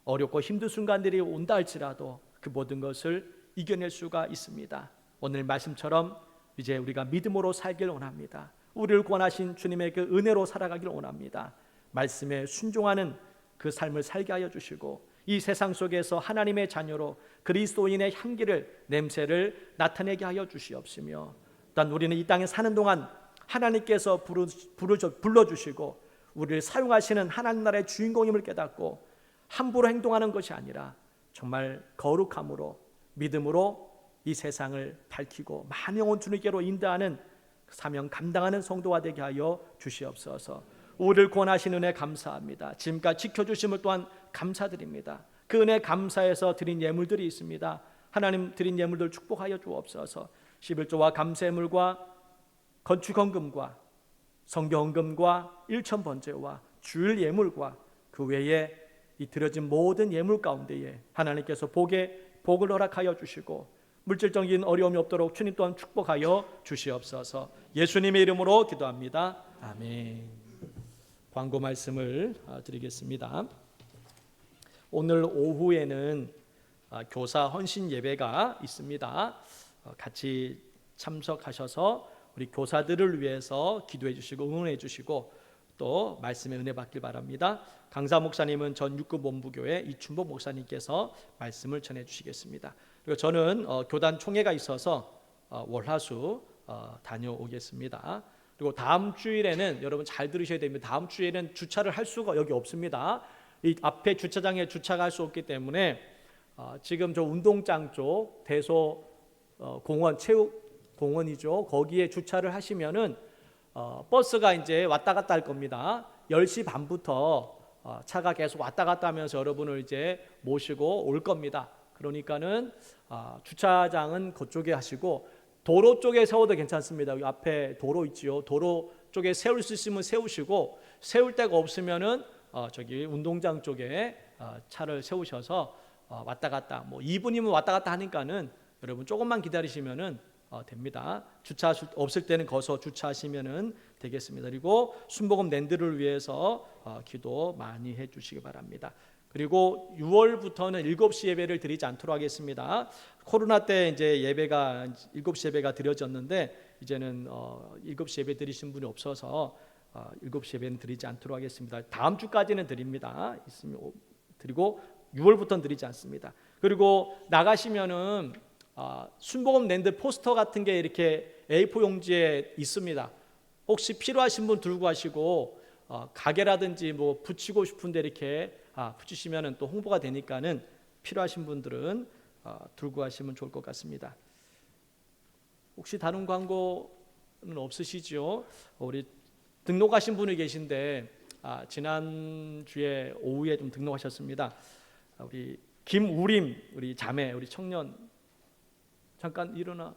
어렵고 힘든 순간들이 온다 할지라도 그 모든 것을 이겨낼 수가 있습니다. 오늘 말씀처럼 이제 우리가 믿음으로 살길 원합니다. 우리를 구원하신 주님의 그 은혜로 살아가길 원합니다. 말씀에 순종하는 그 삶을 살게 하여 주시고 이 세상 속에서 하나님의 자녀로 그리스도인의 향기를, 냄새를 나타내게 하여 주시옵시며, 또한 우리는 이 땅에 사는 동안 하나님께서 불러주시고 우리를 사용하시는 하나님 나라의 주인공임을 깨닫고 함부로 행동하는 것이 아니라 정말 거룩함으로 믿음으로 이 세상을 밝히고 많은 영혼 주님께로 인도하는 사명 감당하는 성도가 되게 하여 주시옵소서. 우리를 구원하신 은혜 감사합니다. 지금까지 지켜주심을 또한 감사드립니다. 그 은혜 감사해서 드린 예물들이 있습니다. 하나님 드린 예물들 축복하여 주옵소서. 11조와 감사예물과 건축헌금과 성경헌금과 일천번제와 주일 예물과 그 외에 이 드려진 모든 예물 가운데에 하나님께서 복을 허락하여 주시고 물질적인 어려움이 없도록 주님 또한 축복하여 주시옵소서. 예수님의 이름으로 기도합니다. 아멘. 광고 말씀을 드리겠습니다. 오늘 오후에는 교사 헌신 예배가 있습니다. 같이 참석하셔서 우리 교사들을 위해서 기도해 주시고 응원해 주시고 또 말씀의 은혜 받길 바랍니다. 강사 목사님은 전 6급 본부교회 이춘복 목사님께서 말씀을 전해 주시겠습니다. 그리고 저는 교단 총회가 있어서 월화수 다녀오겠습니다. 그리고 다음 주일에는 여러분 잘 들으셔야 됩니다. 다음 주에는 주차를 할 수가 여기 없습니다. 이 앞에 주차장에 주차가 할 수 없기 때문에 지금 저 운동장 쪽 대소 공원 체육공원이죠. 거기에 주차를 하시면은 버스가 이제 왔다 갔다 할 겁니다. 10시 반부터 차가 계속 왔다 갔다 하면서 여러분을 이제 모시고 올 겁니다. 그러니까는 주차장은 그쪽에 하시고 도로 쪽에 세워도 괜찮습니다. 여기 앞에 도로 있지요. 도로 쪽에 세울 수 있으면 세우시고 세울 데가 없으면은 저기 운동장 쪽에 차를 세우셔서 왔다 갔다 뭐 2분이면 왔다 갔다 하니까는 여러분 조금만 기다리시면은 됩니다. 주차 없을 때는 거기서 주차하시면은 되겠습니다. 그리고 순복음 랜드를 위해서 기도 많이 해주시기 바랍니다. 그리고 6월부터는 7시 예배를 드리지 않도록 하겠습니다. 코로나 때 이제 예배가 7시 예배가 드려졌는데 이제는 7시 예배 드리신 분이 없어서 7시 예배는 드리지 않도록 하겠습니다. 다음 주까지는 드립니다. 있으면 드리고 6월부터는 드리지 않습니다. 그리고 나가시면은 순복음 랜드 포스터 같은 게 이렇게 A4 용지에 있습니다. 혹시 필요하신 분 들고 가시고 가게라든지 뭐 붙이고 싶은데 이렇게 붙이시면은 또 홍보가 되니까는 필요하신 분들은 들고 가시면 좋을 것 같습니다. 혹시 다른 광고는 없으시죠? 우리 등록하신 분이 계신데 지난주에 오후에 좀 등록하셨습니다. 우리 김우림 우리 자매 우리 청년 잠깐 일어나.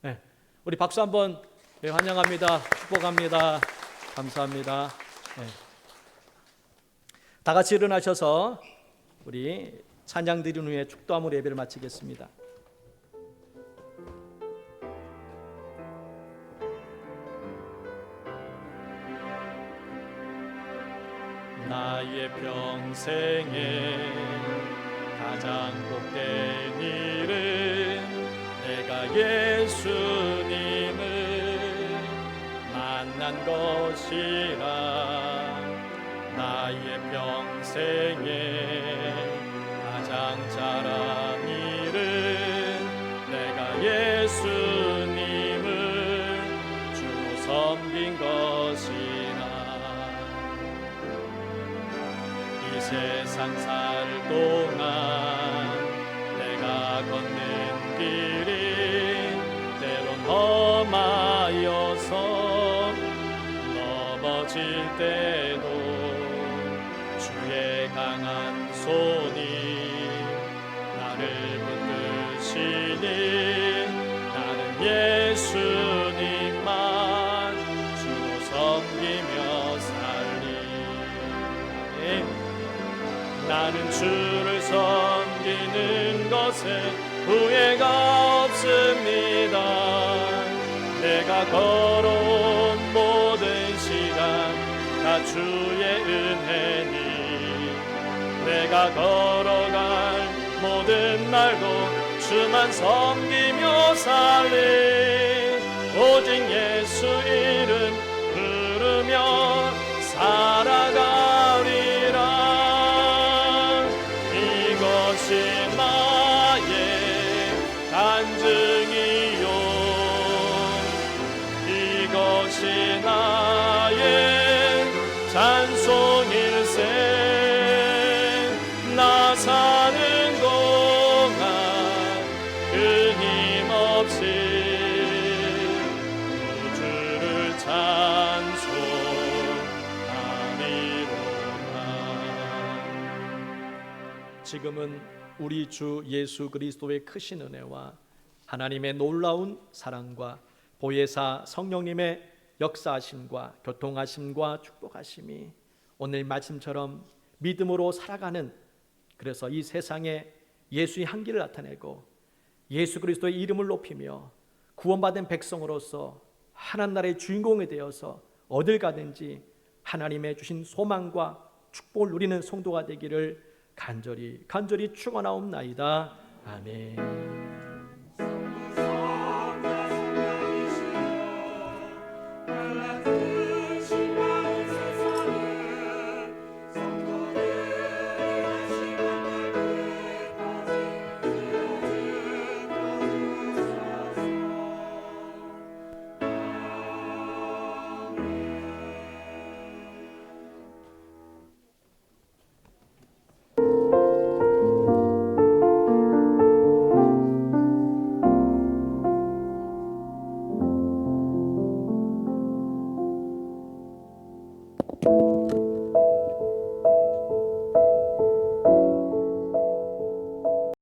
네. 우리 박수 한번 환영합니다. 축복합니다. 감사합니다. 네. 다 같이 일어나셔서 우리 찬양 드린 후에 축도함으로 예배를 마치겠습니다. 나의 평생에 가장 복된 일은 내가 예수님을 만난 것이라. 나의 평생에 가장 잘한 일은 내가 예수님을 주로 섬긴 것이라. 이 세상 살 동안 내가 걷는 길이 때론 험하여서 넘어질 때도 주의 강한 손이 나를 붙드시니 나는 예수님만 주로 섬기며 살리. 나는 주를 섬기는 것에 후회가 없습니다. 내가 걸어온 모든 시간 다 주의 은혜니 내가 걸어갈 모든 날도 주만 섬기며 살리 오직 예수 이름 부르며 살아가리라. 이것이 나의 간증이요 이것이 나의 찬송일세. 나 사는 동안 끊임없이 주를 찬송하리로다. 지금은 우리 주 예수 그리스도의 크신 은혜와 하나님의 놀라운 사랑과 보혜사 성령님의 역사하심과 교통하심과 축복하심이 오늘 말씀처럼 믿음으로 살아가는, 그래서 이 세상에 예수의 향기를 나타내고 예수 그리스도의 이름을 높이며 구원받은 백성으로서 하나님 나라의 주인공이 되어서 어딜 가든지 하나님의 주신 소망과 축복을 누리는 성도가 되기를 간절히 축원하옵나이다. 아멘.